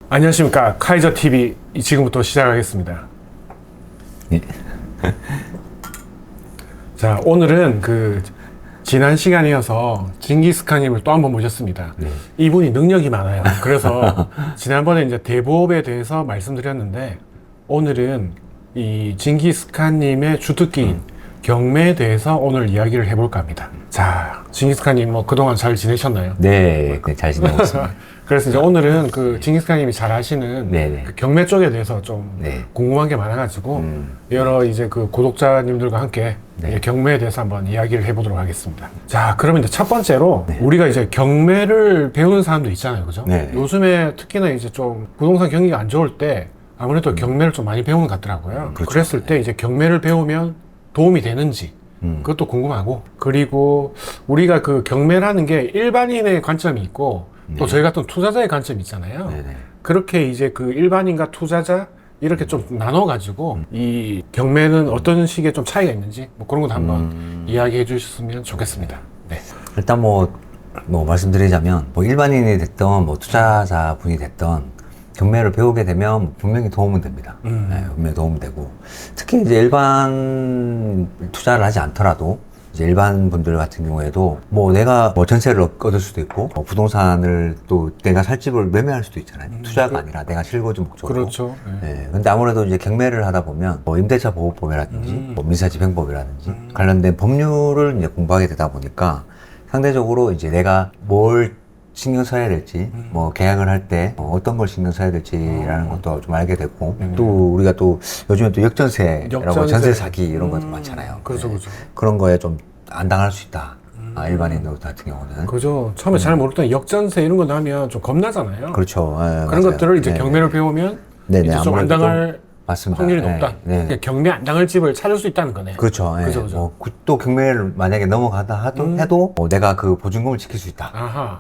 안녕하십니까. 카이저TV 지금부터 시작하겠습니다. 예. 자, 오늘은 지난 시간에 이어서 징기스칸님을 또 한 번 모셨습니다. 네. 이분이 능력이 많아요. 그래서 지난번에 이제 대보업에 대해서 말씀드렸는데 오늘은 이 징기스칸님의 주특기인 경매에 대해서 오늘 이야기를 해볼까 합니다. 자, 징기스칸님 뭐 그동안 잘 지내셨나요? 네, 잘 지내고 있습니다. 그래서 이제 오늘은 징기스칸님이 잘 아시는 네네. 그 경매 쪽에 대해서 좀 네. 궁금한 게 많아가지고 여러 이제 구독자님들과 함께 네. 경매에 대해서 한번 이야기를 해보도록 하겠습니다. 자, 그러면 이제 첫 번째로 우리가 이제 경매를 배우는 사람도 있잖아요, 그죠? 네. 요즘에 특히나 이제 좀 부동산 경기가 안 좋을 때 아무래도 경매를 좀 많이 배우는 것 같더라고요. 그렇죠. 그랬을 때 이제 경매를 배우면 도움이 되는지 그것도 궁금하고, 그리고 우리가 그 경매라는 게 일반인의 관점이 있고 또 저희 같은 투자자의 관점이 있잖아요. 네네. 그렇게 이제 그 일반인과 투자자 이렇게 좀 나눠가지고 이 경매는 어떤 식의 좀 차이가 있는지 뭐 그런 것도 한번 이야기해 주셨으면 좋겠습니다. 네. 일단 뭐 말씀드리자면 일반인이 됐던 투자자 분이 됐던 경매를 배우게 되면 분명히 도움은 됩니다. 네, 분명히 도움이 되고, 특히 이제 일반 투자를 하지 않더라도 이제 일반 분들 같은 경우에도 내가 전세를 얻을 수도 있고 부동산을 또 내가 살 집을 매매할 수도 있잖아요. 투자가 아니라 내가 실거주 목적으로. 그렇죠. 네. 네. 근데 아무래도 이제 경매를 하다 보면 임대차 보호법이라든지 민사집행법이라든지 관련된 법률을 이제 공부하게 되다 보니까 상대적으로 이제 내가 뭘 신경 써야 될지, 계약을 할 때 어떤 걸 신경 써야 될지라는 것도 좀 알게 됐고, 또 우리가 또 요즘에 또 역전세라고 전세 사기 이런 것도 많잖아요. 그렇죠, 그렇죠. 그런 거에 좀 안 당할 수 있다. 일반인들 같은 경우는. 그죠. 처음에 잘 모르던 역전세 이런 거 나면 좀 겁나잖아요. 그렇죠. 네, 그런 맞아요. 것들을 이제 네, 경매를 배우면 네네, 이제 좀 안 아무래도 당할 맞습니다. 확률이 네, 높다. 네. 그러니까 경매 안 당할 집을 찾을 수 있다는 거네. 그렇죠. 예. 그죠, 그죠. 또 경매를 만약에 넘어가다 해도 내가 그 보증금을 지킬 수 있다. 아하.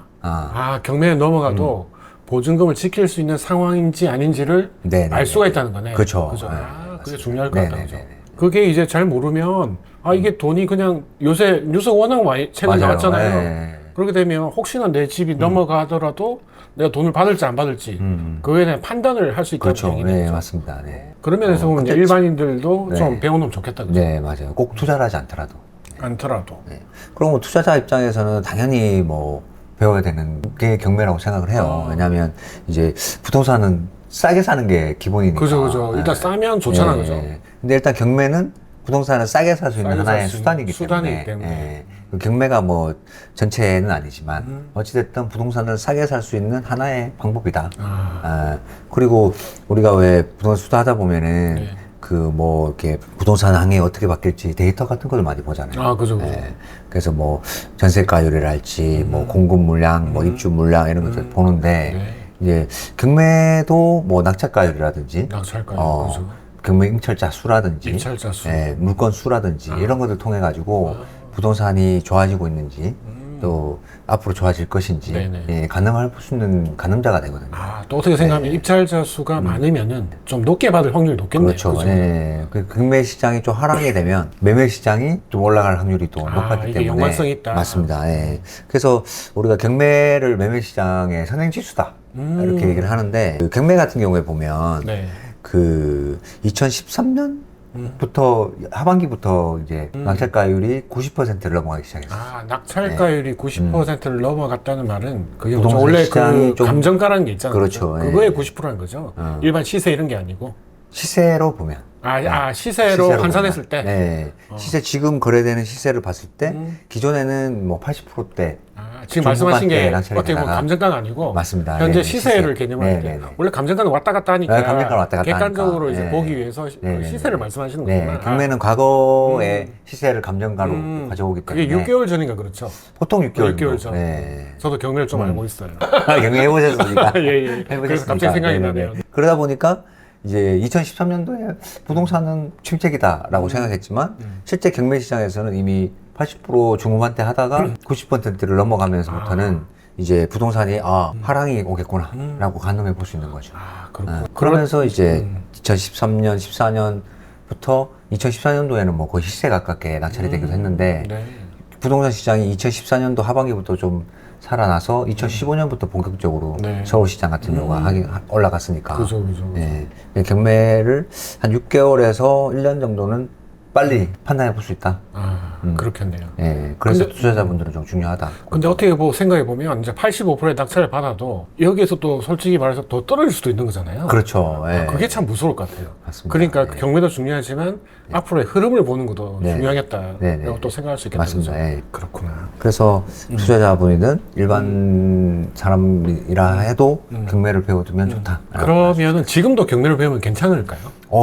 경매에 넘어가도 보증금을 지킬 수 있는 상황인지 아닌지를 네네네. 알 수가 있다는 거네. 그렇죠. 그죠. 네, 그게 중요할 것 같다. 네네네네. 그죠. 그게 이제 잘 모르면 이게 돈이 그냥 요새 뉴스 워낙 많이 최근에 맞아요. 나왔잖아요. 네. 그렇게 되면 혹시나 내 집이 넘어가더라도 내가 돈을 받을지 안 받을지 그거에 대한 판단을 할 수 있다는 그렇죠. 얘기네요. 네, 그죠? 맞습니다. 네. 그런 면에서 보면 이제 일반인들도 네. 좀 배워놓으면 좋겠다. 그죠? 네, 맞아요. 꼭 투자를 하지 않더라도. 않더라도. 네. 그럼 투자자 입장에서는 당연히 배워야 되는 게 경매라고 생각을 해요. 왜냐하면 이제 부동산은 싸게 사는 게 기본이니까. 그죠. 일단 싸면 좋잖아. 네. 그죠? 근데 일단 경매는 부동산을 싸게 살 수 있는 싸게 하나의 살수 있는 수단이기 수단이기 때문에. 때문에. 예. 그 경매가 전체는 아니지만 어찌됐든 부동산을 싸게 살 수 있는 하나의 방법이다. 그리고 우리가 왜 부동산 수다하다 보면은 네. 이렇게 부동산 항이 어떻게 바뀔지 데이터 같은 걸 많이 보잖아요. 그죠. 예. 그래서 전세가율을 할지, 공급 물량, 입주 물량 이런 것들 보는데 네. 이제 경매도 낙찰가율이라든지 낙찰가율. 그죠. 경매 임찰자 수라든지 임찰자 수. 예, 물건 수라든지 이런 것들 통해 가지고 부동산이 좋아지고 있는지 또 앞으로 좋아질 것인지 네네. 가늠할 수 있는 가늠자가 되거든요. 또 어떻게 생각하면 입찰자 수가 많으면은 좀 높게 받을 확률이 높겠네요. 그렇죠. 그죠? 예. 그 경매 시장이 좀 하락이 되면 매매 시장이 좀 올라갈 확률이 또 높았기 이게 때문에 연관성이 있다. 맞습니다. 예. 그래서 우리가 경매를 매매 시장의 선행지수다 이렇게 얘기를 하는데, 그 경매 같은 경우에 보면 네. 2013년부터 하반기부터 이제 낙찰가율이 90%를 넘어가기 시작했어요. 낙찰가율이 90%를 넘어갔다는 말은 그게 부동산 원래 시장이 좀 감정가라는 게 있잖아요. 그렇죠. 그거의 예. 90%라는 거죠. 일반 시세 이런 게 아니고. 시세로 보면. 시세로 환산했을 보면. 때. 네. 시세 지금 거래되는 시세를 봤을 때 기존에는 80%대. 지금 말씀하신 게 낙찰이 어떻게 보면 되다가. 감정가가 아니고 맞습니다. 현재 네, 시세를 시세. 개념할 때 네. 원래 감정가는 왔다 갔다 하니까 네, 감정가는 왔다 갔다 객관적으로 하니까. 이제 네. 보기 위해서 네. 시세를 말씀하시는 네. 거구나. 경매는 과거의 시세를 감정가로 가져오기 때문에. 그게 6개월 전인가 그렇죠. 보통 6개월, 6개월 전. 네. 저도 경매를 좀 알고 있어요. 경매 해보셨습니까? 예. 그래서 갑자기 생각이 나네요. 그러다 보니까 이제 2013년도에 부동산은 침체기다라고 생각했지만 실제 경매 시장에서는 이미 80% 중후반대 하다가 90%를 넘어가면서부터는 이제 부동산이 하락이 오겠구나라고 가늠해 볼 수 있는 거죠. 그렇구나. 그러면서 이제 2013년, 14년부터 2014년도에는 거의 시세 가깝게 낙찰이 되기도 했는데 네. 부동산 시장이 2014년도 하반기부터 좀 살아나서 2015년부터 본격적으로 네. 서울시장 같은 경우가 올라갔으니까. 그죠. 예. 경매를 한 6개월에서 1년 정도는 빨리 판단해 볼 수 있다. 아, 그렇겠네요. 예. 그래서 근데- 투자자분들은 좀 중요하다. 근데 어떻게 생각해 보면 이제 85%의 낙찰을 받아도 여기에서 또 솔직히 말해서 더 떨어질 수도 있는 거잖아요. 그렇죠. 예. 아, 그게 참 무서울 것 같아요. 맞습니다. 그러니까 네. 경매도 중요하지만 앞으로의 흐름을 보는 것도 네. 중요하겠다라고 네, 네. 또 생각할 수 있겠다. 맞습니다. 그죠? 예. 그렇구나. 그래서 투자자분이든 일반 사람이라 해도 경매를 배워두면 좋다. 그러면은 지금도 경매를 배우면 괜찮을까요?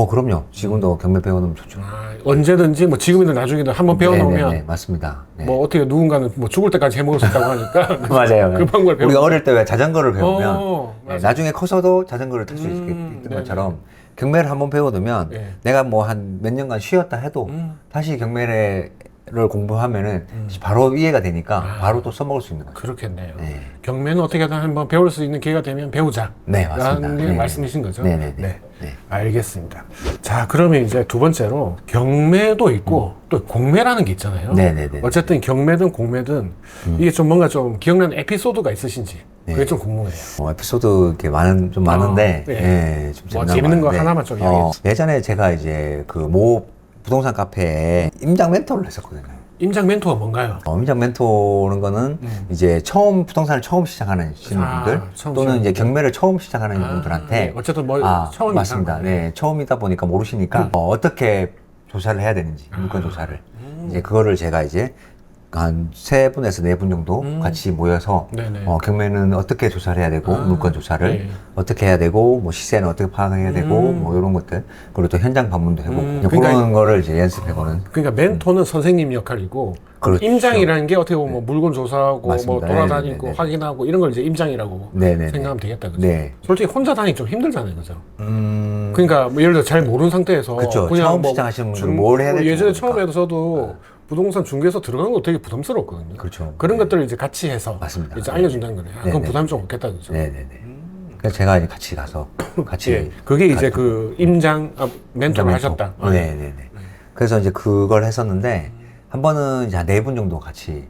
그럼요. 지금도 경매 배워두면 좋죠. 아, 언제든지 뭐 지금이든 나중이든 한번 배워놓으면 네네네, 맞습니다. 네. 뭐 어떻게 누군가는 뭐 죽을 때까지 해먹을 수 있다고 하니까 맞아요. 그 방법을 배우면 우리가 어릴 때 왜 자전거를 배우면 맞아요. 나중에 커서도 자전거를 탈 수 네네. 있는 것처럼 경매를 한번 배워두면 네. 내가 뭐 한 몇 년간 쉬었다 해도 다시 경매를 공부하면은 바로 이해가 되니까 바로 또 써먹을 수 있는 거죠. 그렇겠네요. 네. 경매는 어떻게든 한번 배울 수 있는 기회가 되면 배우자. 네, 맞습니다. 라는 게 네. 말씀이신 거죠? 네네네. 네. 네. 알겠습니다. 자, 그러면 이제 두 번째로 경매도 있고 또 공매라는 게 있잖아요. 네네네. 어쨌든 경매든 공매든 이게 좀 뭔가 좀 기억나는 에피소드가 있으신지 그게 네. 좀 궁금해요. 에피소드 이렇게 좀 많은데, 네. 예, 좀 뭐 생각나는 재밌는 거 많은데, 하나만 좀 이야기해 주세요. 예전에 제가 이제 그 모 부동산 카페에 임장 멘토를 했었거든요. 임장 멘토가 뭔가요? 임장 멘토는 거는 이제 부동산을 처음 시작하는 분들 처음 또는 이제 시작하는 경매를 처음 시작하는 분들한테 네. 어쨌든 뭐 처음이니까. 맞습니다. 네, 처음이다 보니까 모르시니까 어떻게 조사를 해야 되는지 물건 조사를 이제 그거를 제가 이제 한 3분에서 4분 정도 같이 모여서 네네. 경매는 어떻게 조사를 해야 되고 물건 조사를 네. 어떻게 해야 되고 뭐 시세는 어떻게 파악해야 되고 뭐 이런 것들 그리고 또 현장 방문도 해보고 이제 그러니까 그런 거를 이제 연습해보는 그러니까 멘토는 선생님 역할이고 그렇죠. 임장이라는 게 어떻게 보면 뭐 물건 조사하고 뭐 맞습니다. 돌아다니고 네네네. 확인하고 이런 걸 이제 임장이라고 네네네. 생각하면 되겠다. 그죠? 네. 솔직히 혼자 다니기 좀 힘들잖아요. 그죠? 그러니까 뭐 예를 들어 잘 모르는 상태에서 그쵸. 그냥 처음 뭐 시작하시는 분들은 뭘 해야 될지 예전에 모르니까. 처음에도 저도 부동산 중개에서 들어가는 거 되게 부담스럽거든요. 그렇죠. 그런 네. 것들을 이제 같이 해서 맞습니다. 이제 알려준다는 거네요. 아, 그럼 네네. 부담이 좀 없겠다. 그죠? 네네네. 그래서 제가 이제 같이 가서 같이 예. 그게 이제 그 임장 멘토를 멘토. 하셨다. 네네네. 그래서 이제 그걸 했었는데 한 번은 이제 한 4분 정도 같이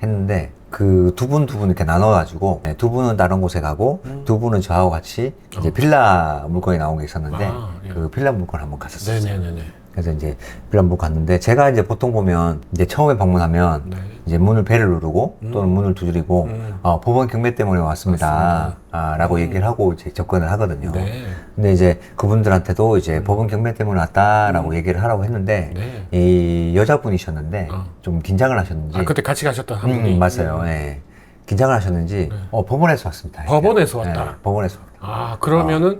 했는데 그 두 분 이렇게 나눠가지고 두 분은 다른 곳에 가고 두 분은 저하고 같이 이제 빌라 물건이 나온 게 있었는데 아, 예. 그 빌라 물건 한번 갔었어요. 네네네네. 그래서 이제 빌라 물건 갔는데 제가 이제 보통 보면 이제 처음에 방문하면 네. 이제 배를 누르고 또는 문을 두드리고 법원 경매 때문에 왔습니다. 라고 얘기를 하고 이제 접근을 하거든요. 네. 근데 이제 그분들한테도 이제 법원 경매 때문에 왔다라고 얘기를 하라고 했는데 네. 이 여자분이셨는데 좀 긴장을 하셨는지 아, 그때 같이 가셨던 한 분이 맞아요. 예. 긴장을 하셨는지 법원에서 왔습니다. 법원에서 왔다? 예, 법원에서 왔다. 아, 그러면은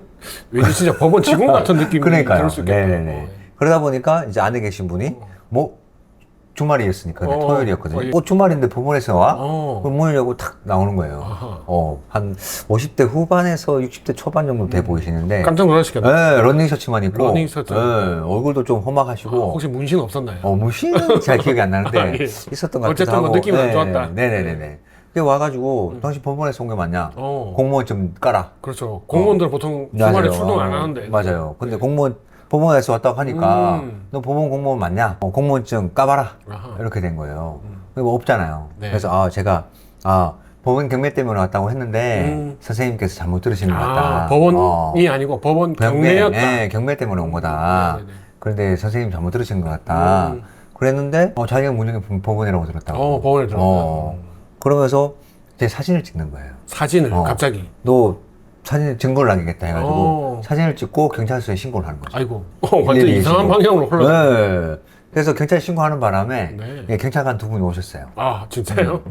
왠지 진짜 법원 직원 같은 느낌이 그러니까요. 들을 수 있겠다. 네네네. 그러다 보니까 이제 안에 계신 분이 뭐 주말이었으니까 토요일이었거든요. 주말인데 법원에서 와? 그럼 문을 열고 탁 나오는 거예요. 아하. 한 50대 후반에서 60대 초반 정도 돼 보이시는데 깜짝 놀라시겠다. 네, 러닝 셔츠만 입고 러닝 셔츠. 네, 얼굴도 좀 험악하시고 혹시 문신 없었나요? 무신은 잘 기억이 안 나는데 아, 예. 있었던 것 같기도 어쨌든 하고 뭐 느낌은 안 좋았다. 네네네네. 근데 와가지고 당신 법원에서 온 게 맞냐? 공무원 좀 깔아. 그렇죠. 공무원들은 보통 주말에 맞아요. 출동 안 하는데. 맞아요. 근데 법원에서 왔다고 하니까 너 법원 공무원 맞냐? 공무원증 까봐라. 아하. 이렇게 된 거예요. 뭐 없잖아요. 네. 그래서 제가 법원 경매 때문에 왔다고 했는데 선생님께서 잘못 들으신 것 같다. 법원이 아니고 법원 경매였다. 네, 경매 때문에 온 거다. 네네네. 그런데 선생님 잘못 들으신 것 같다. 그랬는데 자기가 문중에 법원이라고 들었다고. 법원에 들어갔다. 그러면서 제 사진을 찍는 거예요. 사진을 갑자기. 너 사진 증거를 남기겠다 해가지고 어. 사진을 찍고 경찰서에 신고를 하는 거죠. 아이고, 완전 이상한 방향으로 흘러. 네. 그래서 경찰 신고하는 바람에 네. 경찰관 2분이 오셨어요. 아, 진짜요?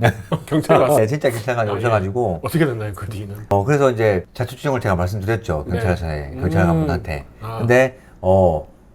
경찰 왔어. 네, 진짜 경찰관이 아, 예. 오셔가지고 어떻게 됐나요, 그 뒤는? 그래서 이제 자초지종을 제가 말씀드렸죠. 경찰서에 경찰관분한테. 근데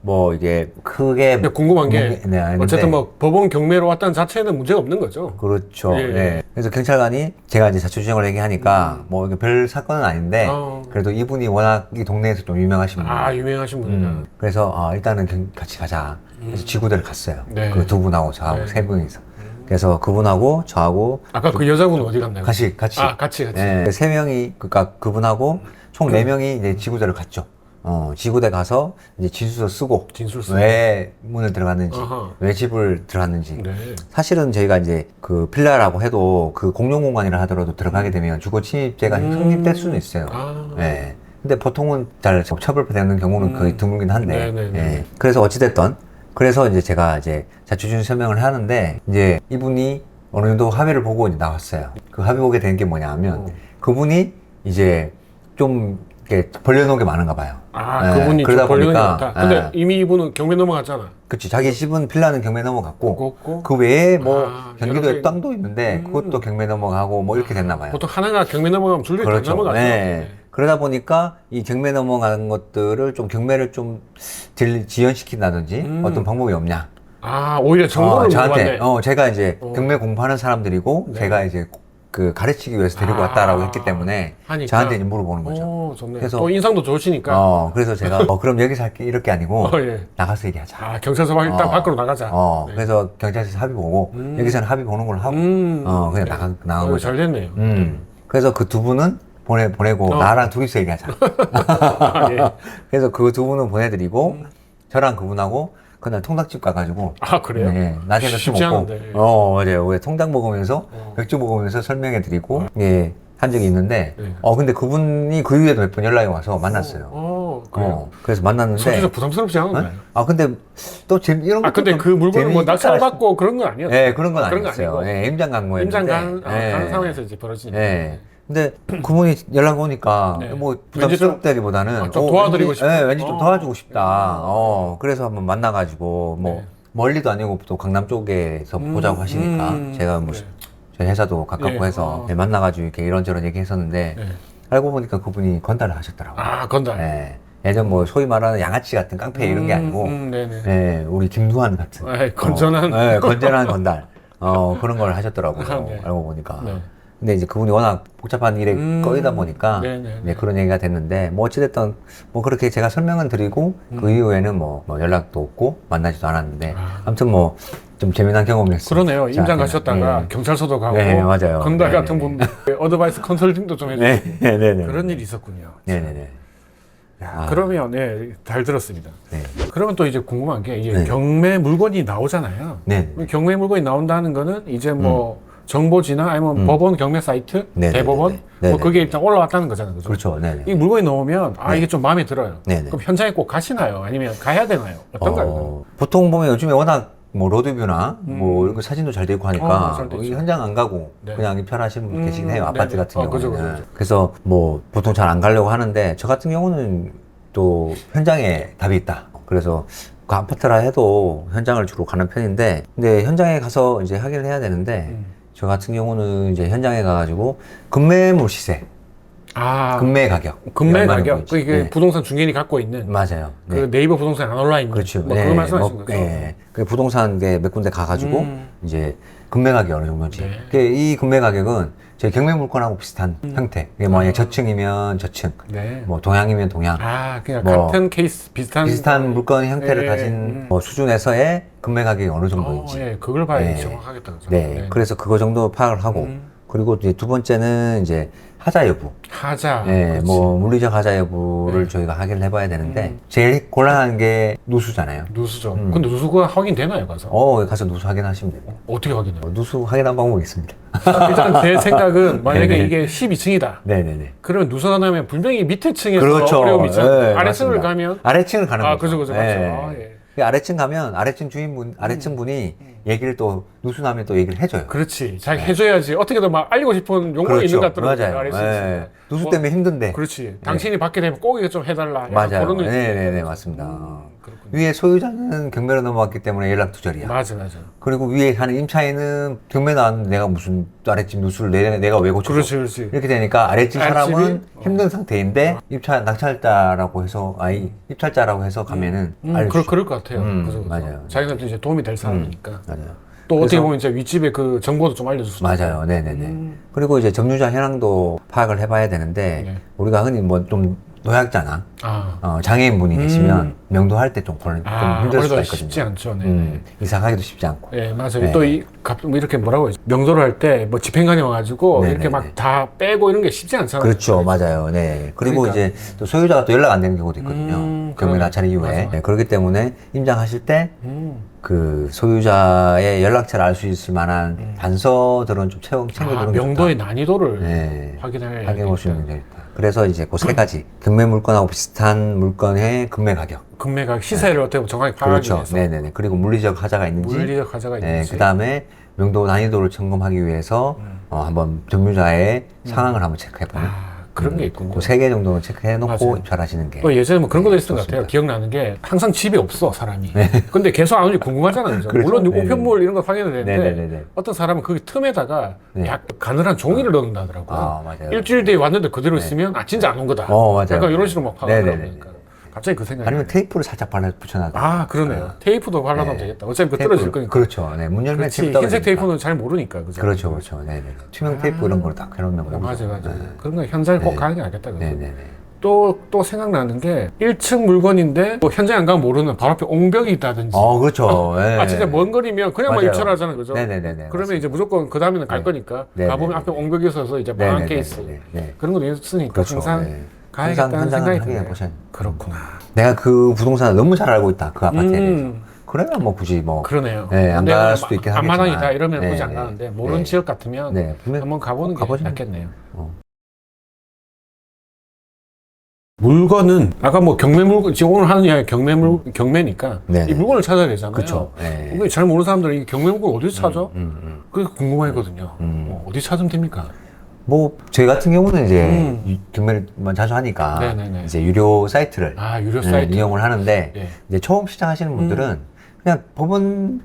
뭐 이게 크게 근데 궁금한 게 아닌데. 어쨌든 뭐 법원 경매로 왔다는 자체는 문제가 없는 거죠. 그렇죠. 예. 예. 그래서 경찰관이 제가 이제 자초지종을 얘기하니까 뭐 이게 별 사건은 아닌데 그래도 이분이 워낙 이 동네에서 좀 유명하신 분이에요. 아, 유명하신 분이다. 그래서 일단은 같이 가자. 그래서 지구대를 갔어요. 네. 그 2분하고 저하고 네. 3분이서. 그래서 그분하고 저하고 아까 그 여자분은 어디 갔나요? 같이. 아, 같이. 네. 3명이 그러니까 그분하고 총 4명이 이제 지구대를 갔죠. 지구대 가서 이제 진술서 쓰고 진술서. 왜 문을 들어갔는지, 아하. 왜 집을 들어갔는지. 네. 사실은 저희가 이제 그 빌라라고 해도 그 공용공간이라 하더라도 들어가게 되면 주거 침입죄가 성립될 수는 있어요. 아. 예. 근데 보통은 잘 처벌되는 경우는 거의 드물긴 한데. 네네네. 예. 그래서 어찌됐든 그래서 이제 제가 이제 자초지종 설명을 하는데 이제 이분이 어느 정도 합의를 보고 이제 나왔어요. 그 합의 보게 된 게 뭐냐면 그분이 이제 좀 이렇게 벌려놓은 게 많은가 봐요. 아, 예, 그분이 그러다 좀 벌려놓은 게 보니까, 많다. 근데 예. 이미 이분은 경매 넘어갔잖아. 그치. 자기 집은 빌라는 경매 넘어갔고, 그렇고. 그 외에 뭐 아, 경기도에 여러 개- 땅도 있는데 그것도 경매 넘어가고 뭐 이렇게 됐나 봐요. 보통 하나가 경매 넘어가면 둘이 다 그렇죠. 넘어가죠. 네. 그러다 보니까 이 경매 넘어가는 것들을 좀 경매를 좀 지연시킨다든지 어떤 방법이 없냐. 아, 오히려 정보를 저한테, 물어봤네. 제가 이제 경매 공부하는 사람들이고 네. 제가 이제 그 가르치기 위해서 데리고 아. 왔다라고 했기 때문에 하니까. 저한테 이제 물어보는 거죠. 오, 좋네. 그래서- 또 인상도 좋으시니까. 그래서 제가 그럼 여기서 할게 이럴 게 아니고 예. 나가서 얘기하자. 아, 경찰서 일단 밖으로 나가자. 네. 그래서 경찰서에서 합의 보고 여기서는 합의 보는 걸로 하고 그냥 나간 거죠. 잘 됐네요. 그래서 그 두 분은 보내고 나랑 둘이서 얘기하자. 아, 예. 그래서 그 두 분은 보내드리고 저랑 그분하고 그날 통닭집 가가지고 아, 그래요? 네, 낮에 맥주 쉽지 먹고 않은데. 맞아요. 우리 통닭 먹으면서 맥주 먹으면서 설명해드리고 한 적이 있는데 네. 근데 그분이 그 이후에도 몇 번 연락이 와서 만났어요. 그래요. 그래서 만났는데 솔직히 부담스럽지 않은가요? 근데 또 이런 것도 근데 좀 그 물건을 뭐 재미있다 낙찰받고 그런 건 아니었어요. 네, 그런 건 그런 거 아니었어요. 아니고. 네, 임장 강모였는데. 임장 가는 상황에서 이제 벌어지니까. 네. 근데 그분이 연락 오니까 네. 뭐 왠지 좀- 부담스럽다기보다는 좀 도와드리고 왠지, 싶다. 왠지 좀 도와주고 싶다. 그래서 한번 만나가지고 뭐 네. 멀리도 아니고 또 강남 쪽에서 보자고 하시니까 제가 뭐 네. 저희 회사도 가깝고 네. 해서 만나가지고 이렇게 이런저런 얘기했었는데 네. 알고 보니까 그분이 건달을 하셨더라고요. 아, 건달. 네. 예전 뭐 소위 말하는 양아치 같은 깡패 이런 게 아니고 네네. 네, 우리 김두한 같은 건전한. 건전한 건달 그런 걸 하셨더라고요. 아, 네. 알고 보니까. 네. 근데 이제 그분이 워낙 복잡한 일에 꺼이다 보니까 네네. 네, 그런 얘기가 됐는데 뭐 어찌됐든 뭐 그렇게 제가 설명은 드리고 그 이후에는 뭐 연락도 없고 만나지도 않았는데 아무튼 뭐 좀 재미난 경험이었어요. 그러네요. 임장 가셨다가 네. 경찰서도 가고 네, 맞아요. 건달 네, 같은 네. 분들 어드바이스 컨설팅도 좀 해주고 네네네. 그런 일이 있었군요. 네네네. 야, 그러면 잘 들었습니다. 네. 그러면 또 이제 궁금한 게 이게 네. 경매 물건이 나오잖아요. 네. 경매 물건이 나온다는 거는 이제 뭐 정보지나 아니면 법원 경매 사이트, 네네네네. 대법원 네네. 뭐 그게 일단 올라왔다는 거잖아요. 그죠? 그렇죠. 네네. 이 물건이 나오면 이게 좀 마음에 들어요. 네네. 그럼 현장에 꼭 가시나요? 아니면 가야 되나요? 어떤가요? 보통 보면 요즘에 워낙 뭐 로드뷰나 뭐 이런 거 사진도 잘 되고 하니까 잘 되죠. 이 현장 안 가고 네. 그냥 입찰하시는 분 계시긴 해요. 아파트 네네. 같은 경우는. 그죠, 그죠. 그래서 뭐 보통 잘 안 가려고 하는데 저 같은 경우는 또 현장에 답이 있다. 그래서 그 아파트라 해도 현장을 주로 가는 편인데 근데 현장에 가서 이제 확인을 해야 되는데 저 같은 경우는 이제 현장에 가가지고 금매물 시세, 금매 가격, 금매 얼마나 가격. 보이지? 그게 네. 부동산 중개인이 갖고 있는 맞아요. 그 네. 네이버 부동산에 안 올라 있는 그렇죠. 뭐 그거 말씀하신 거죠? 네. 그 부동산 몇 군데 가가지고 이제 금매 가격이 어느 정도인지. 네. 이 금매 가격은 저희 경매 물건하고 비슷한 형태. 이게 만약 저층이면 저층, 네. 뭐 동양이면 동양. 그냥 뭐 같은 케이스 비슷한 물건 형태를 네. 가진 뭐 수준에서의 금매 가격이 어느 정도인지. 그걸 봐야 네. 정확하겠다. 그죠? 네. 그래서 그거 정도 파악을 하고 그리고 이제 두 번째는 이제 하자 여부. 하자. 네, 그렇지. 뭐 물리적 하자 여부를 저희가 확인을 해봐야 되는데 제일 곤란한 게 누수잖아요. 누수죠. 근데 누수가 확인되나요, 가서? 가서 누수 확인하시면 됩니다. 어떻게 확인해요? 누수 확인한 방법이 있습니다. 일단 제 생각은 만약에 네네. 이게 12층이다. 네네네. 그러면 누수가 나면 분명히 밑에 층에서 그렇죠. 어려움이 있잖아요. 네, 아래층을 맞습니다. 가면 아래층을 가는 거죠. 그죠. 네. 맞죠. 예. 그 아래층 가면 아래층 주인분, 아래층 분이 얘기를 또 누수 나면 또 얘기를 해줘요. 그렇지. 잘 해줘야지. 어떻게든 막 알리고 싶은 욕망이 있는 것 같더라고요. 맞아요. 아래층 네. 누수 때문에 힘든데. 그렇지. 당신이 받게 되면 꼭 이거 좀 해달라. 맞아요. 그런 느낌. 네네네, 맞습니다. 그렇군요. 위에 소유자는 경매로 넘어왔기 때문에 연락 두절이야. 맞아. 그리고 위에 하는 임차인은 경매 나왔는데 내가 무슨 아랫집 누수를 내가 왜 고쳐? 그렇지. 이렇게 되니까 아랫집 사람은 아랫집이? 힘든 상태인데 낙찰자라고 해서 입찰자라고 해서 가면은 알려주죠. 그럴 것 같아요. 그죠. 맞아요. 자기한테 이제 도움이 될 사람이니까. 맞아요. 또 어떻게 그래서- 보면 이제 윗집의 그 정보도 좀 알려줄 수 있어요. 맞아요. 네네네. 그리고 이제 점유자 현황도 파악을 해봐야 되는데 네. 우리가 흔히 뭐 좀 노약자나 장애인분이 계시면 명도할 때 좀 힘들 수가 아무래도 있거든요. 쉽지 않죠. 네. 이사 가기도 쉽지 않고. 네, 맞아요. 네. 또 뭐 이렇게 뭐라고 하죠? 명도를 할 때 뭐 집행관이 와가지고 네, 이렇게 네, 막 네. 다 빼고 이런 게 쉽지 않잖아요. 그렇죠, 맞아요. 네. 그리고 그러니까. 이제 또 소유자가 또 연락 안 되는 경우도 있거든요. 경매 그러네. 낙찰 이후에. 맞아. 네, 그렇기 때문에 임장하실 때 음. 그 소유자의 연락처를 알 수 있을 만한 단서들은 좀 챙겨두는 게 명도의 좋다. 난이도를 네. 확인해 확인해 보시면 되겠다. 그래서 이제 그 세 가지 경매 물건하고 비슷한 물건의 금매 가격. 금매가 시세를 어떻게 보면 정확히 파악하기 그렇죠. 위해서 네네네. 그리고 물리적 하자가 있는지. 물리적 하자가 있는지. 그 다음에 명도 난이도를 점검하기 위해서 한번 점유자의 상황을 한번 체크해보는. 그런 게 있군요. 그 세 개 정도는 체크해놓고 맞아요. 입찰하시는 게. 또 예전에 뭐 그런 것도 있었던 것 좋습니다. 같아요. 기억나는 게 항상 집에 없어 사람이. 근데 계속 안 오는지 궁금하잖아요. 그죠? 그렇죠. 물론 네네. 우편물 이런 거 확인은 되는데 네네네네. 어떤 사람은 그 틈에다가 네. 약 가늘한 종이를 넣는다더라고요. 맞아요. 일주일 뒤에 왔는데 그대로 있으면 진짜 안 온 거다. 맞아요. 그러니까 이런 식으로 막 네네네. 파악하다 보니까 갑자기 그 생각이 아니면 테이프를 살짝 붙여놔도. 그러네요. 테이프도 발라놓으면 되겠다. 어차피 그 떨어질 거니까. 그렇죠. 네. 문 열면 그렇지. 테이프 떨어지니까. 흰색 테이프는 잘 모르니까. 그죠? 그렇죠, 그렇죠. 네네. 투명 테이프 이런 거를 딱 해놓는 거. 맞아요. 그런 거 현장에 꼭 가는 게 낫겠다. 그죠? 네네네. 또 생각나는 게 1층 물건인데 뭐 현장 안 가면 모르는 바로 앞에 옹벽이 있다든지 그렇죠. 네. 진짜 먼 거리면 그냥만 맞아요. 입찰하잖아요. 그죠? 네네네네. 그러면 이제 무조건 그 다음에는 갈 거니까 네네네. 가보면 앞에 옹벽이 있어서 이제 망한 네네네네. 케이스 네. 그런 것도 있으니까 그렇죠. 항상 네. 가야겠다는 현장을 생각이 확인해 드네요. 보셔야 그렇구나. 내가 그 부동산을 너무 잘 알고 있다. 그 아파트에 대해서. 그러면 뭐 굳이 뭐. 그러네요. 네, 안 내가 갈 수도 있긴 하겠지만. 앞마당이다 이러면 네, 굳이 안 네. 가는데 모르는 네. 지역 같으면 네, 분명 한번 가보는 게 가보시면 낫겠네요. 어. 물건은 아까 뭐 경매물 지금 오늘 하는 이야기 경매니까 네. 이 물건을 찾아야 되잖아요. 그렇죠. 네. 이게 잘 모르는 사람들은 이 경매 물건 어디서 찾아? 그게 궁금하거든요. 어디 찾으면 됩니까? 뭐, 저희 같은 경우는 이제 경매를 자주 하니까 네네네. 이제 유료 사이트를 유료 사이트. 이용을 하는데 네. 이제 처음 시작하시는 분들은 그냥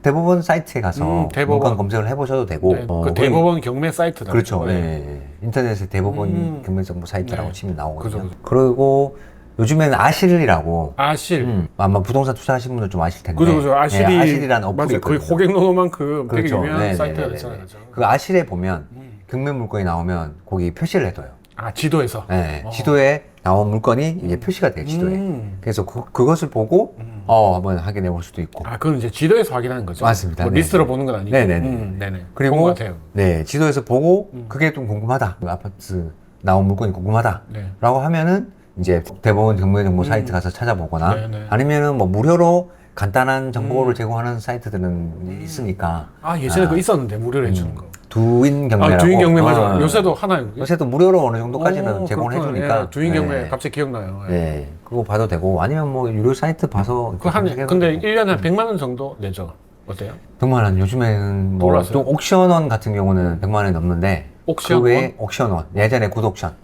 대법원 사이트에 가서 대법원. 물건 검색을 해보셔도 되고 네, 그 대법원 경매 사이트다. 그렇죠. 네. 예. 인터넷에 대법원 경매정보 사이트라고 네. 치면 나오거든요. 그죠, 그리고 요즘에는 아실이라고 아실. 아마 부동산 투자하시는 분들 좀 아실 텐데 그죠. 아실이. 예, 아실이라는 어플이 맞아요. 거의 있거든요. 호갱노노만큼 되게 그렇죠. 유명한 네네네네. 사이트가 있잖아요. 그죠? 그 아실에 보면 경매 물건이 나오면 거기 표시를 해둬요. 지도에서. 네, 지도에 나온 물건이 이제 표시가 돼요, 지도에. 그래서 그것을 보고, 한번 확인해 볼 수도 있고. 그건 이제 지도에서 확인하는 거죠. 맞습니다. 뭐 네. 리스트로 보는 건 아니고. 네네네. 네네. 그리고, 본것 같아요. 네, 지도에서 보고, 그게 좀 궁금하다. 그 아파트 나온 물건이 궁금하다. 네. 라고 하면은, 이제 대법원 경매정보 사이트 가서 찾아보거나, 네네. 아니면은 뭐 무료로 간단한 정보를 제공하는 사이트들은 있으니까. 예전에 그거 있었는데 무료로 해주는 거. 두인 경매라고. 두인 경매 맞아. 요새도 하나요. 그게? 요새도 무료로 어느 정도까지는 제공을 그렇구나. 해주니까. 예, 두인 경매 네. 갑자기 기억나요. 예. 네, 그거 봐도 되고 아니면 뭐 유료 사이트 봐서 근데 1년에 한 100만 원 정도 내죠. 어때요? 100만 원 요즘에는 뭐 올랐어요? 좀 옥션원 같은 경우는 100만 원이 넘는데 옥션원? 그 외에 옥션원 예전에 굿옥션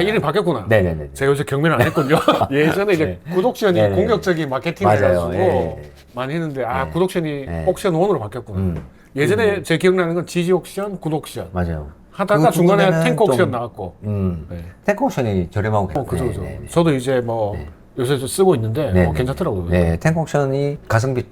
이름이 바뀌었구나. 네네네 제가 요새 경매를 안 했군요. 예전에 이제 굿옥션이 네네. 공격적인 마케팅을 맞아요. 해가지고 예. 많이 했는데 네. 굿옥션이 네. 옥션1으로 바뀌었구나. 예전에 제 기억나는 건 지지 옥션, 굿옥션 맞아요. 하다가 그 중간에 부분에는 탱크 옥션 좀, 나왔고. 네. 탱크 옥션이 저렴하고 그죠, 그죠. 네, 네. 저도 이제 뭐 요새 좀 쓰고 있는데 네, 네. 괜찮더라고요. 네, 탱크 옥션이 가성비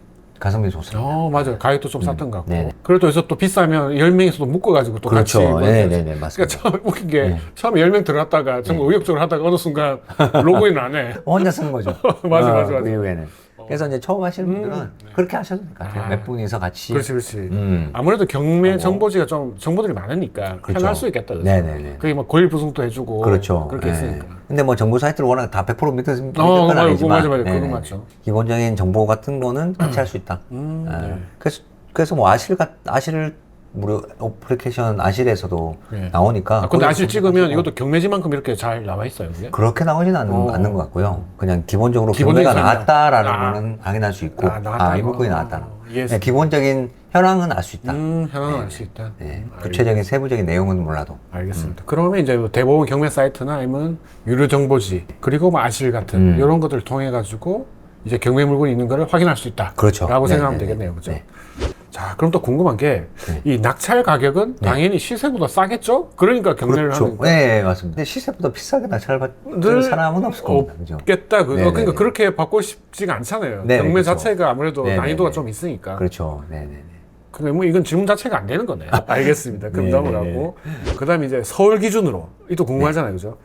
좋습니다. 맞아요. 가격도 좀 쌌던 것 같고. 네네. 그래도 여기서 또 비싸면 10명이서도 묶어가지고 또 그렇죠. 같이. 뭐 네네네, 맞습니다. 그러니까 처음 웃긴 게 처음에 10명 들어갔다가 정말 의욕적으로 하다가 어느 순간 로그인 안 해. 혼자 쓰는 거죠. 맞아. 그 이후에는. 그래서 이제 처음 하시는 분들은 그렇게 하셔도 될 것 같아요. 몇 분이서 같이. 그렇지. 아무래도 경매 정보지가 좀 정보들이 많으니까 그렇죠. 편할 수 있겠다. 그죠? 네네네. 그게 뭐 고일 부승도 해주고. 그렇죠. 그렇게 네. 있으니까. 근데 뭐 정보 사이트를 워낙 다 100% 믿을 건 맞아요. 아니지만 맞아요. 네네. 그건 맞죠. 기본적인 정보 같은 거는 같이 할 수 있다. 네. 그래서 뭐 아실 무료 어플리케이션 아실에서도 네. 나오니까. 근데 거기서 아실 찍으면 검색하시고. 이것도 경매지만큼 이렇게 잘 나와 있어요. 그게? 그렇게 나오지는 않는 것 같고요. 그냥 기본적으로 기본적인 경매가 설명. 나왔다라는 거는 확인할 수 있고, 나왔다, 이 이거. 물건이 나왔다는. 이해했습니다. 그냥 기본적인 현황은 알 수 있다. 현황은 알 수 있다. 네. 구체적인 세부적인 내용은 몰라도. 알겠습니다. 그러면 이제 뭐 대법원 경매 사이트나 아니면 유료 정보지 그리고 뭐 아실 같은 이런 것들을 통해 가지고 이제 경매 물건이 있는 거를 확인할 수 있다. 그렇죠. 라고 네, 생각하면 네, 되겠네요. 그죠? 네. 자, 그럼 또 궁금한 게 이 낙찰 가격은 당연히 시세보다 싸겠죠? 그러니까 경매를 그렇죠. 하는 거. 네, 맞습니다. 근데 시세보다 비싸게 낙찰 받는 사람은 없을 겁니다. 그죠? 없겠다. 그죠? 네, 네, 그러니까 네. 그렇게 받고 싶지가 않잖아요. 네, 경매 그렇죠. 자체가 아무래도 네, 네, 난이도가 네. 좀 있으니까. 그렇죠. 네네네. 그러니까 뭐 이건 질문 자체가 안 되는 거네요. 알겠습니다. 그럼 네, 넘어가고. 그다음에 이제 서울 기준으로 이또 궁금하잖아요, 그죠?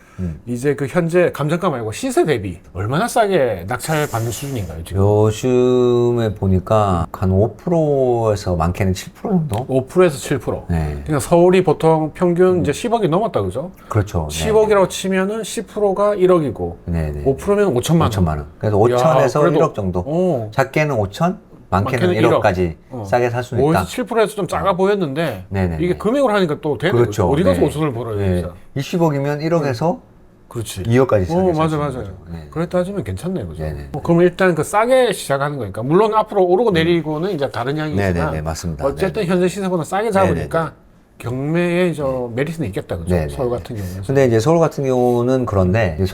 이제 그 현재 감정가 말고 시세 대비 얼마나 싸게 낙찰 받는 수준인가요, 지금? 요즘에 보니까 한 5%에서 많게는 7% 정도? 5%에서 7%. 네. 그러니까 서울이 보통 평균 이제 10억이 넘었다, 그죠? 그렇죠. 10억이라고 치면은 10%가 1억이고, 네네. 5%면 5천만 원. 5천만 원. 그래서 5천에서 그래도- 1억 정도. 어. 작게는 5천, 많게는 많게는 1억까지 싸게 살 수는 있다. 7%에서 좀 작아 보였는데, 네네네. 이게 금액으로 하니까 또 되는 그렇죠. 거죠. 어디 가서 네. 5천을 벌어요, 네. 진짜. 20억이면 1억에서 그렇지. 2억까지 싸게 맞아, 살 수 있는 맞아요. 거죠. 네. 그래 따지면 괜찮네요, 그죠? 네네. 그럼 일단 그 싸게 시작하는 거니까. 물론 앞으로 오르고 내리고는 이제 다른 이야기지만. 네네네, 맞습니다. 어쨌든 현재 시세보다 싸게 잡으니까 경매에 저 메리트는 있겠다, 그죠? 네네. 서울 같은 경우는. 근데 이제 서울 같은 경우는 그런데 이제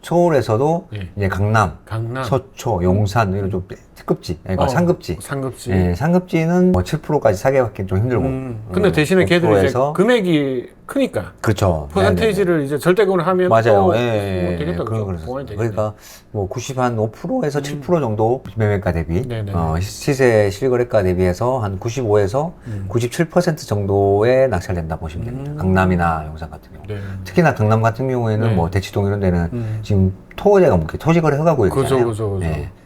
서울에서도 네. 이제 강남, 강남. 서초, 용산 이런 좀 특급지, 그러니까 상급지. 상급지. 예, 상급지는 뭐 7%까지 사게 받기 좀 힘들고. 근데 대신에 걔들이 이제 5%에서 금액이 크니까. 그렇죠. 퍼센테이지를 이제 절대금을 하면 맞아요. 또 예, 뭐 되겠다, 그죠? 그래서 보완이 되겠네. 그러니까 뭐 95에서 7% 정도 매매가 대비, 네네. 시세 실거래가 대비해서 한 95에서 97% 정도에 낙찰된다 보시면 됩니다. 강남이나 용산 같은 경우. 네. 특히나 강남 같은 경우에는 네. 뭐 대치동 이런 데는 지금 토지가 뭐 토지거래 허가구역이잖아요. 그죠.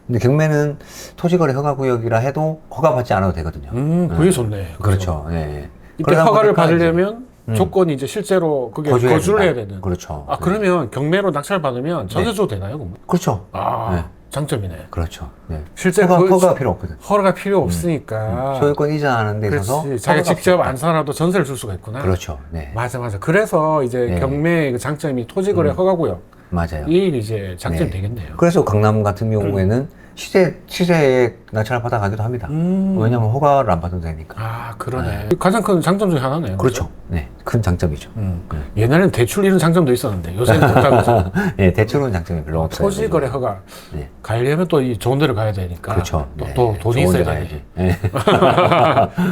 근데 경매는 토지거래 허가구역이라 해도 허가받지 않아도 되거든요. 그게 좋네. 그렇죠. 네. 이때 그러다 허가를 보니까 받으려면 조건이 이제 실제로 그게 거주해야 거주를 해야 된다. 되는. 그렇죠. 아, 그러면 경매로 낙찰 받으면 전세도 되나요? 그럼? 그렇죠. 아, 네. 장점이네. 그렇죠. 네. 실제 허가가 필요 없거든. 허가가 필요 없으니까. 소유권 이전하는 데 있어서 그렇지. 자기가 허가가 직접 없다. 안 살아도 전세를 줄 수가 있구나. 그렇죠. 네. 맞아. 그래서 이제 네. 경매의 그 장점이 토지거래 허가고요. 맞아요. 이 이제 장점이 네. 되겠네요. 그래서 강남 같은 경우에는 시세에 낙찰을 받아가기도 합니다. 왜냐면 허가를 안 받아도 되니까. 아, 그러네. 가장 큰 장점 중에 하나네요. 그렇죠. 네. 큰 장점이죠. 옛날에는 대출 이런 장점도 있었는데 요새는 못하고 네, 대출은 장점이 별로 없어요. 토지거래 허가 네. 가려면 또 이 좋은 데를 가야 되니까 그렇죠. 또, 네. 또 돈이 좋은 있어야 데 되지. 가야지. 네.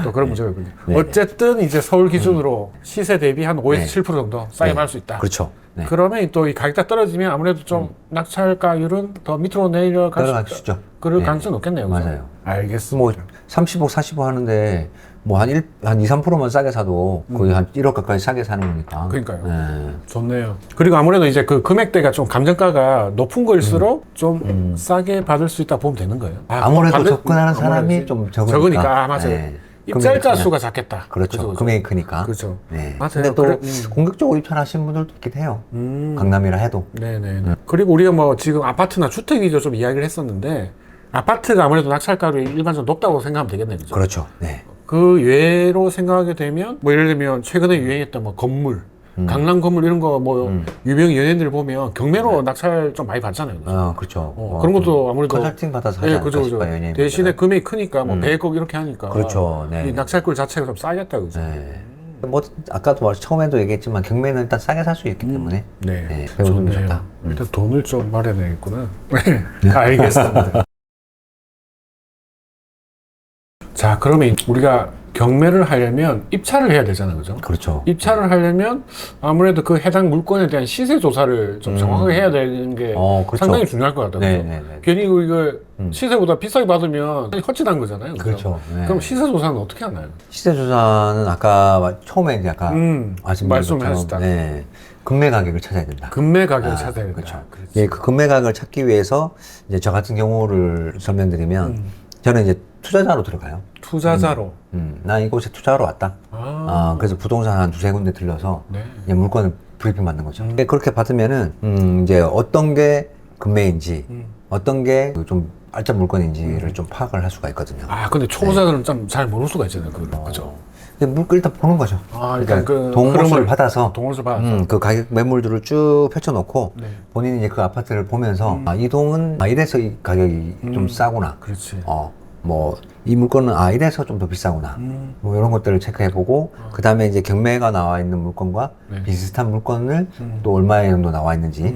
또 그런 문제가 있군요. 네. 어쨌든 이제 서울 기준으로 시세 대비 한 5에서 네. 7% 정도 싸게 네. 받을 수 있다. 그렇죠. 네. 그러면 또 이 가격대 떨어지면 아무래도 좀 낙찰가율은 더 밑으로 내려갈 따라갈 수 수 있죠. 그럴 네. 가능성이 높겠네요. 그죠? 맞아요. 알겠습니다. 뭐 30억, 40억 하는데 뭐 한 2, 3%만 싸게 사도 거의 한 1억 가까이 싸게 사는 거니까. 그러니까요. 네. 좋네요. 그리고 아무래도 이제 그 금액대가 좀 감정가가 높은 거일수록 좀 싸게 받을 수 있다 보면 되는 거예요. 아무래도 접근하는 아무래도 사람이 이제 좀 적으니까. 아, 맞아요. 네. 입찰자 금액이 수가 작겠다. 그렇죠. 그죠? 금액이 크니까. 그렇죠. 네. 맞아요. 근데 또 그래, 공격적으로 입찰하시는 분들도 있긴 해요. 강남이라 해도. 네네. 그리고 우리가 뭐 지금 아파트나 주택 위주로 좀 이야기를 했었는데 아파트가 아무래도 낙찰가율이 일반적으로 높다고 생각하면 되겠네요. 그죠? 그렇죠. 네. 그 외로 생각하게 되면 뭐 예를 들면 최근에 유행했던 뭐 건물, 강남 건물 이런 거 뭐 유명 연예인들 보면 경매로 낙찰 좀 많이 받잖아요. 그죠? 그렇죠. 그런 것도 아무래도 컨설팅 받아서 하지 예, 않을까 그죠. 싶어요. 연예인분들은. 대신에 금액이 크니까 뭐 100억 이렇게 하니까 그렇죠. 네. 이 낙찰굴 자체가 좀 싸겠다 그죠? 네. 뭐 아까도 처음에도 얘기했지만 경매는 일단 싸게 살 수 있기 때문에 네, 배우는 게 좋네요. 좋다. 일단 돈을 좀 마련해야겠구나. 알겠습니다. 자, 그러면 우리가 경매를 하려면 입찰을 해야 되잖아요, 그죠? 그렇죠. 입찰을 하려면 아무래도 그 해당 물건에 대한 시세 조사를 좀 정확하게 해야 되는 게 그렇죠. 상당히 중요할 것 같아요. 네, 그죠? 네, 네. 괜히 이거 시세보다 비싸게 받으면 헛짓한 거잖아요. 그죠? 그렇죠. 네. 그럼 시세 조사는 어떻게 하나요? 시세 조사는 아까 처음에 이제 아까 말씀하셨다. 네. 금매 가격을 찾아야 된다. 금매 가격을 찾아야 된다. 그렇죠. 그렇지. 예, 그 금매 가격을 찾기 위해서 이제 저 같은 경우를 설명드리면 저는 이제 투자자로 들어가요. 투자자로. 나 이곳에 투자하러 왔다. 그래서 부동산 한 두세 군데 들려서 네. 이제 물건을 브리핑 받는 거죠. 근데 그렇게 받으면은 이제 어떤 게 금매인지 어떤 게 좀 알짜 물건인지를 좀 파악을 할 수가 있거든요. 아, 근데 초보자들은 좀 잘 모를 수가 있잖아요. 그죠? 근데 물건 일단 보는 거죠. 아, 일단 그 동호수를 흐름을 받아서 동호수 받아서. 그 가격 매물들을 쭉 펼쳐놓고 네. 본인이 이제 그 아파트를 보면서 이 동은 이래서 이 가격이 좀 싸구나. 그렇지. 뭐 이 물건은 이래서 좀 더 비싸구나. 뭐 이런 것들을 체크해보고 그 다음에 이제 경매가 나와 있는 물건과 네. 비슷한 물건을 또 얼마에 정도 나와 있는지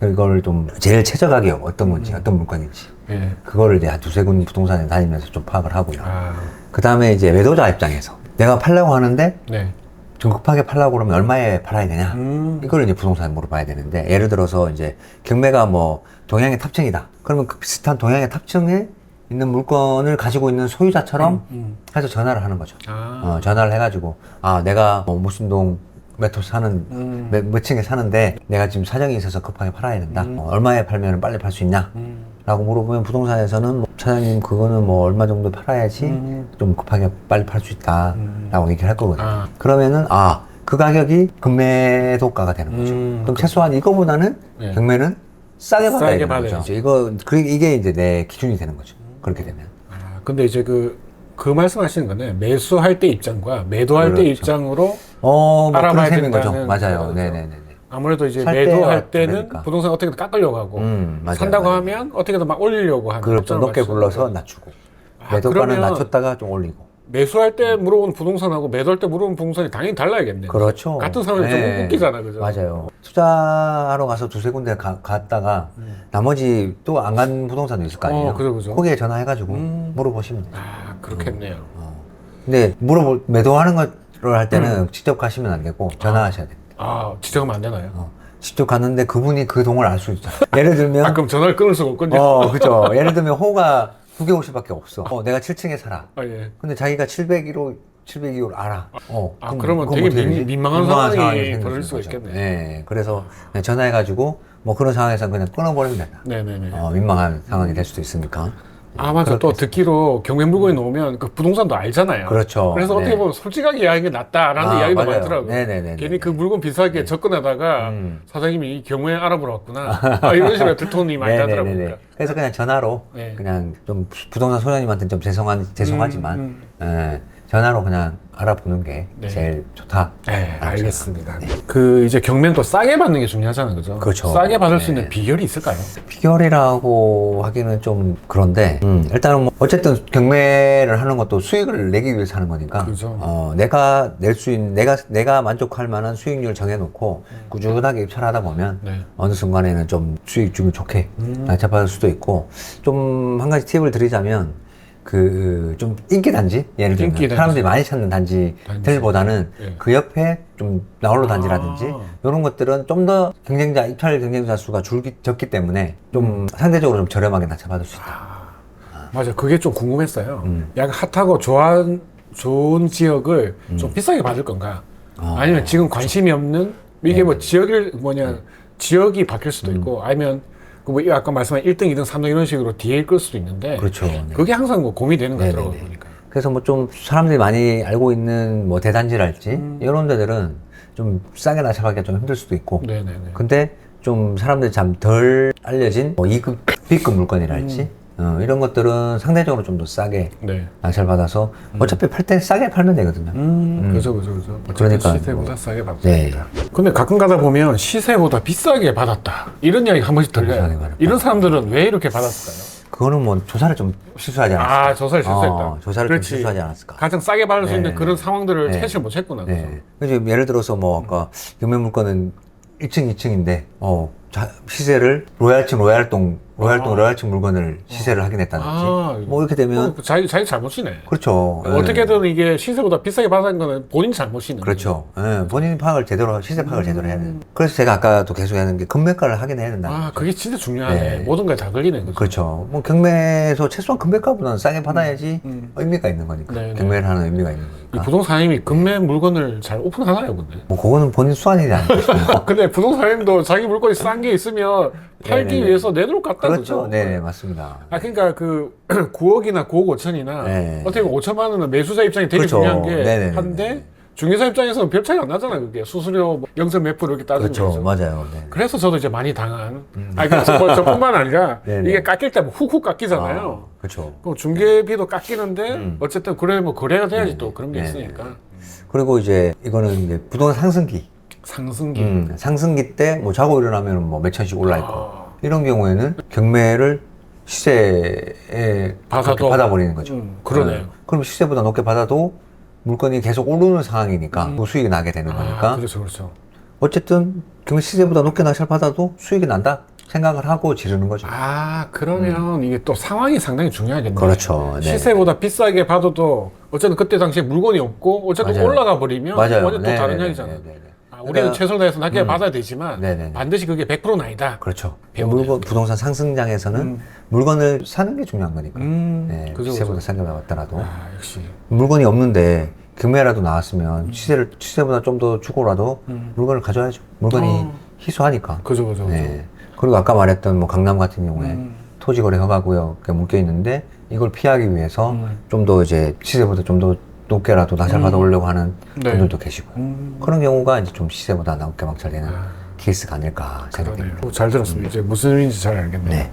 그걸 좀 제일 최저 가격 어떤 건지 어떤 물건인지 예. 그거를 이제 한 두세 군 부동산에 다니면서 좀 파악을 하고요. 아, 그 다음에 이제 매도자 입장에서 내가 팔려고 하는데 네. 좀 급하게 팔려고 그러면 얼마에 팔아야 되냐 이걸 이제 부동산에 물어봐야 되는데 예를 들어서 이제 경매가 뭐 동양의 탑층이다 그러면 그 비슷한 동양의 탑층에 있는 물건을 가지고 있는 소유자처럼 해서 전화를 하는 거죠. 전화를 해가지고 내가 뭐 무슨 동 몇 호 사는 몇 층에 사는데 내가 지금 사정이 있어서 급하게 팔아야 된다. 얼마에 팔면 빨리 팔 수 있냐? 라고 물어보면 부동산에서는 뭐, 차장님 그거는 뭐 얼마 정도 팔아야지 좀 급하게 빨리 팔 수 있다 라고 얘기를 할 거거든요. 그러면은 그 가격이 금매도가가 되는 거죠. 그럼 최소한 이거보다는 네. 경매는 싸게 받아야 싸게 되는 받아야지. 거죠. 이게 이제 내 기준이 되는 거죠. 그렇게 되면. 근데 이제 그 말씀하시는 거는 매수할 때 입장과 매도할 때 그렇죠. 입장으로 뭐 알아봐야 그런 셈인 거죠. 된다는 맞아요. 거죠. 네네네. 아무래도 이제 살 매도할 때와 때는 다르니까. 부동산 어떻게든 깎으려고 하고 맞아요, 산다고 맞아요. 하면 어떻게든 막 올리려고 하는 그렇죠. 입장을 높게 말씀하시는 불러서 거예요. 낮추고. 매도가는 그러면 낮췄다가 좀 올리고. 매수할 때 물어보는 부동산하고 매도할 때 물어보는 부동산이 당연히 달라야겠네요. 그렇죠. 같은 상황이 네. 좀 웃기잖아, 그죠? 맞아요. 투자하러 가서 두세 군데 갔다가 나머지 또 안 간 부동산도 있을 거 아니에요. 그죠. 거기에 전화해가지고 물어보시면 돼요. 그렇겠네요. 근데 매도하는 거를 할 때는 직접 가시면 안 되고 전화하셔야 돼요. 지적하면 안 되나요? 직접 갔는데 그분이 그 동을 알 수 있죠. 예를 들면 그럼 전화를 끊을 수가 없군요. 그죠. 예를 들면 호가 950밖에 없어. 내가 7층에 살아. 예. 근데 자기가 702호를 알아. 그러면 그건 되게 어떻게 되지? 민망한 상황이 생길 벌어질 수 수가 있는 거죠. 있겠네. 네. 그래서 그냥 전화해가지고 뭐 그런 상황에서 그냥 끊어버리면 된다. 네네네. 민망한 상황이 될 수도 있으니까. 맞아. 또 듣기로 경매 물건이 나오면 그 부동산도 알잖아요. 그렇죠. 그래서 어떻게 네. 보면 솔직하게 이야기가 낫다라는 이야기도 맞아요. 많더라고요. 네네네. 괜히 그 물건 비싸게 접근하다가 사장님이 이 경매 알아보러 왔구나. 이런 식으로 듣더니 많이 하더라고요. 네네네. 그래서 그냥 전화로 네. 그냥 좀 부동산 소장님한테 좀 죄송하지만 전화로 그냥 알아보는 게 네. 제일 좋다. 네, 알겠습니다. 그 이제 경매는 또 싸게 받는 게 중요하잖아요, 그죠? 그렇죠. 싸게 받을 수 네. 있는 비결이 있을까요? 비결이라고 하기는 좀 그런데 일단은 뭐 어쨌든 경매를 하는 것도 수익을 내기 위해서 하는 거니까 그죠. 내가 낼 수 있는 내가 만족할 만한 수익률 정해놓고 꾸준하게 입찰하다 보면 네. 어느 순간에는 좀 수익 주면 좋게 낙찰받을 수도 있고 좀 한 가지 팁을 드리자면 좀 인기 단지 예를 들면 인기 단지. 사람들이 많이 찾는 단지들보다는 예. 그 옆에 좀 나홀로 단지라든지 이런 것들은 좀 더 입찰 경쟁자 수가 적기 때문에 좀 상대적으로 좀 저렴하게 낙찰받을 수 있다. 맞아, 그게 좀 궁금했어요. 약간 핫하고 좋은 지역을 좀 비싸게 받을 건가? 아니면 지금 관심이 없는 이게 뭐 지역이 바뀔 수도 있고 아니면 뭐 아까 말씀한 1등, 2등, 3등 이런 식으로 뒤에 끌 수도 있는데 그렇죠. 네. 그게 항상 뭐 고민이 되는 것 같더라고요. 네네네. 보니까. 그래서 뭐 좀 사람들이 많이 알고 있는 뭐 대단지랄지 이런 데들은 좀 싸게 낙찰받기가 좀 힘들 수도 있고 네네네. 근데 좀 사람들이 참 덜 알려진 뭐 2급, B급 물건이랄지 이런 것들은 상대적으로 좀 더 싸게 네. 낙찰받아서 어차피 팔 때 싸게 팔면 되거든요. 그죠. 어차피 그러니까 시세보다 싸게 받습니다. 네. 근데 가끔 가다 보면 시세보다 비싸게 받았다. 이런 이야기 한 번씩 비싸게 들려요. 받았다. 이런 사람들은 왜 이렇게 받았을까요? 그거는 뭐 조사를 좀 실수하지 않았을까? 조사를 실수했다. 조사를 그렇지. 좀 실수하지 않았을까? 가장 싸게 받을 수 네. 있는 그런 상황들을 네. 캐치를 못했구나. 그죠? 네. 그래서 예를 들어서 뭐 아까 경매 물건은 1층, 2층인데 시세를 로얄층 물건을 시세를 확인했다든지 뭐 이렇게 되면 자기 잘못이네. 그렇죠. 예. 어떻게든 이게 시세보다 비싸게 받은 거는 본인 잘못이네. 그렇죠. 예, 본인 시세 파악을 제대로 해야 돼요. 그래서 제가 아까도 계속 하는 게 금매가를 확인해야 된다. 그게 진짜 중요하네. 네. 모든 걸 다 걸리네. 그죠? 그렇죠. 뭐 경매에서 최소한 금매가보다는 싸게 받아야지 의미가 있는 거니까. 네, 네. 경매를 하는 의미가 있는 이 거니까. 부동산님이 금매 물건을 잘 오픈하나요, 근데? 뭐 그거는 본인 수완이지 않을까 싶어요. 근데 부동산님도 자기 물건이 싼 게 있으면 팔기 네네네. 위해서 내놓을 것 같다. 그렇죠. 그죠? 네, 맞습니다. 그러니까 그 9억이나 9억 5천이나 네. 어떻게 보면 5천만 원은 매수자 입장이 되게 그렇죠. 중요한 게 네네네. 한데 중개사 입장에서는 별 차이 안 나잖아요. 그게 수수료 뭐 0. 몇 프로 이렇게 따지면 그렇죠. 되죠. 맞아요. 네. 그래서 저도 이제 많이 당한. 저뿐만 아니라 네네. 이게 깎일 때 훅훅 깎이잖아요. 그렇죠. 그럼 중개비도 깎이는데 어쨌든 그래 뭐 거래가 돼야지 또 그런 게 네네. 있으니까 그리고 이제 이거는 이제 부동산 상승기. 상승기. 상승기 때 뭐 자고 일어나면 뭐 몇천씩 올라 있고 이런 경우에는 경매를 시세에 받아도- 받아버리는 거죠. 그러네요. 그럼 시세보다 높게 받아도 물건이 계속 오르는 상황이니까 그 수익이 나게 되는 거니까 그렇죠. 어쨌든 경매 시세보다 높게 낙찰 받아도 수익이 난다 생각을 하고 지르는 거죠. 그러면 이게 또 상황이 상당히 중요하겠네요. 그렇죠. 네. 시세보다 비싸게 받아도 어쨌든 그때 당시에 물건이 없고 어쨌든 맞아요. 올라가 버리면 맞아요. 완전 또 네, 다른 네, 이야기잖아요. 네, 네, 네. 우리는 그러니까, 최선을 다해서 낮게 받아야 되지만 네네네. 반드시 그게 100%는 아니다. 그렇죠. 배우네요. 물건 부동산 상승장에서는 물건을 사는 게 중요한 거니까. 네, 그죠, 시세보다 그죠. 싸게 나왔더라도 아, 역시. 물건이 없는데 경매라도 나왔으면 시세보다 좀 더 주고라도 물건을 가져야죠. 물건이 희소하니까. 그죠, 그죠, 그죠. 네. 그리고 아까 말했던 뭐 강남 같은 경우에 토지거래 허가구역에 묶여 있는데 이걸 피하기 위해서 좀 더 이제 시세보다 좀 더 높게라도 낙찰받아 오려고 하는 네. 분들도 계시고 그런 경우가 이제 좀 시세보다 높게 낙찰되는 케이스가 아닐까 생각됩니다. 그러네요. 잘 들었습니다. 이제 무슨 의미인지 잘 알겠네요. 네.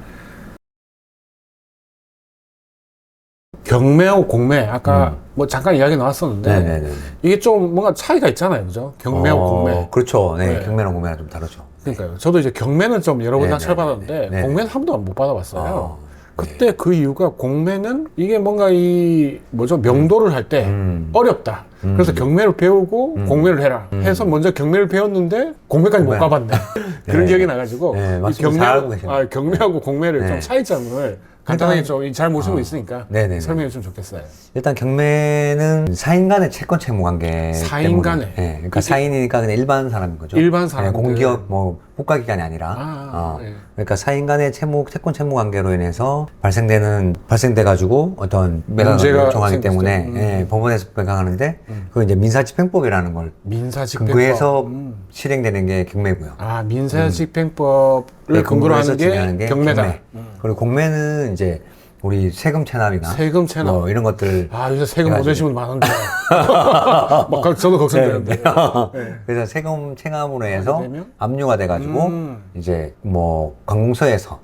경매하고 공매, 아까 뭐 잠깐 이야기 나왔었는데 네네네. 이게 좀 뭔가 차이가 있잖아요, 그죠? 경매하고 공매. 그렇죠. 네, 네. 경매랑 공매랑 좀 다르죠. 그러니까요. 저도 이제 경매는 좀 여러 번 네네네. 낙찰받았는데 네네. 공매는 한 번도 못 받아봤어요. 네. 그때 그 이유가 공매는 이게 뭔가 이 뭐죠 명도를 할 때 어렵다. 그래서 경매를 배우고 공매를 해라 해서 먼저 경매를 배웠는데 공매까지 못 공매. 가봤네. 그런 네. 기억이 나가지고 네, 이 맞습니다. 잘 알고 계시네요. 경매하고 공매를 좀 네. 차이점을 간단하게 좀 잘 모시고 있으니까 네네네. 설명해 주면 좋겠어요. 일단 경매는 사인 간의 채권 채무 관계 사인 간의? 때문에, 네, 그러니까 사인이니까 그냥 일반 사람인 거죠. 일반 사람들. 공기업 뭐 국가기관이 아니라 네. 그러니까 사인 간의 채권 채무 관계로 인해서 발생돼 가지고 어떤 매각을 문제가 요청하기 생기죠. 때문에 예, 법원에서 매각하는데 그 이제 민사집행법이라는 걸 민사집행법. 근거해서 실행되는 게 경매고요. 아 민사집행법을 네, 근거로 하는 진행하는 게 경매다. 그리고 공매는 이제 우리 세금 체납이나 세금 체납. 뭐 이런 것들 아 요새 세금 못 해가지고. 내시면 많은데 막 저도 걱정되는데. 네. 그래서 세금 체납으로 해서 되면? 압류가 돼가지고 이제 뭐 관공서에서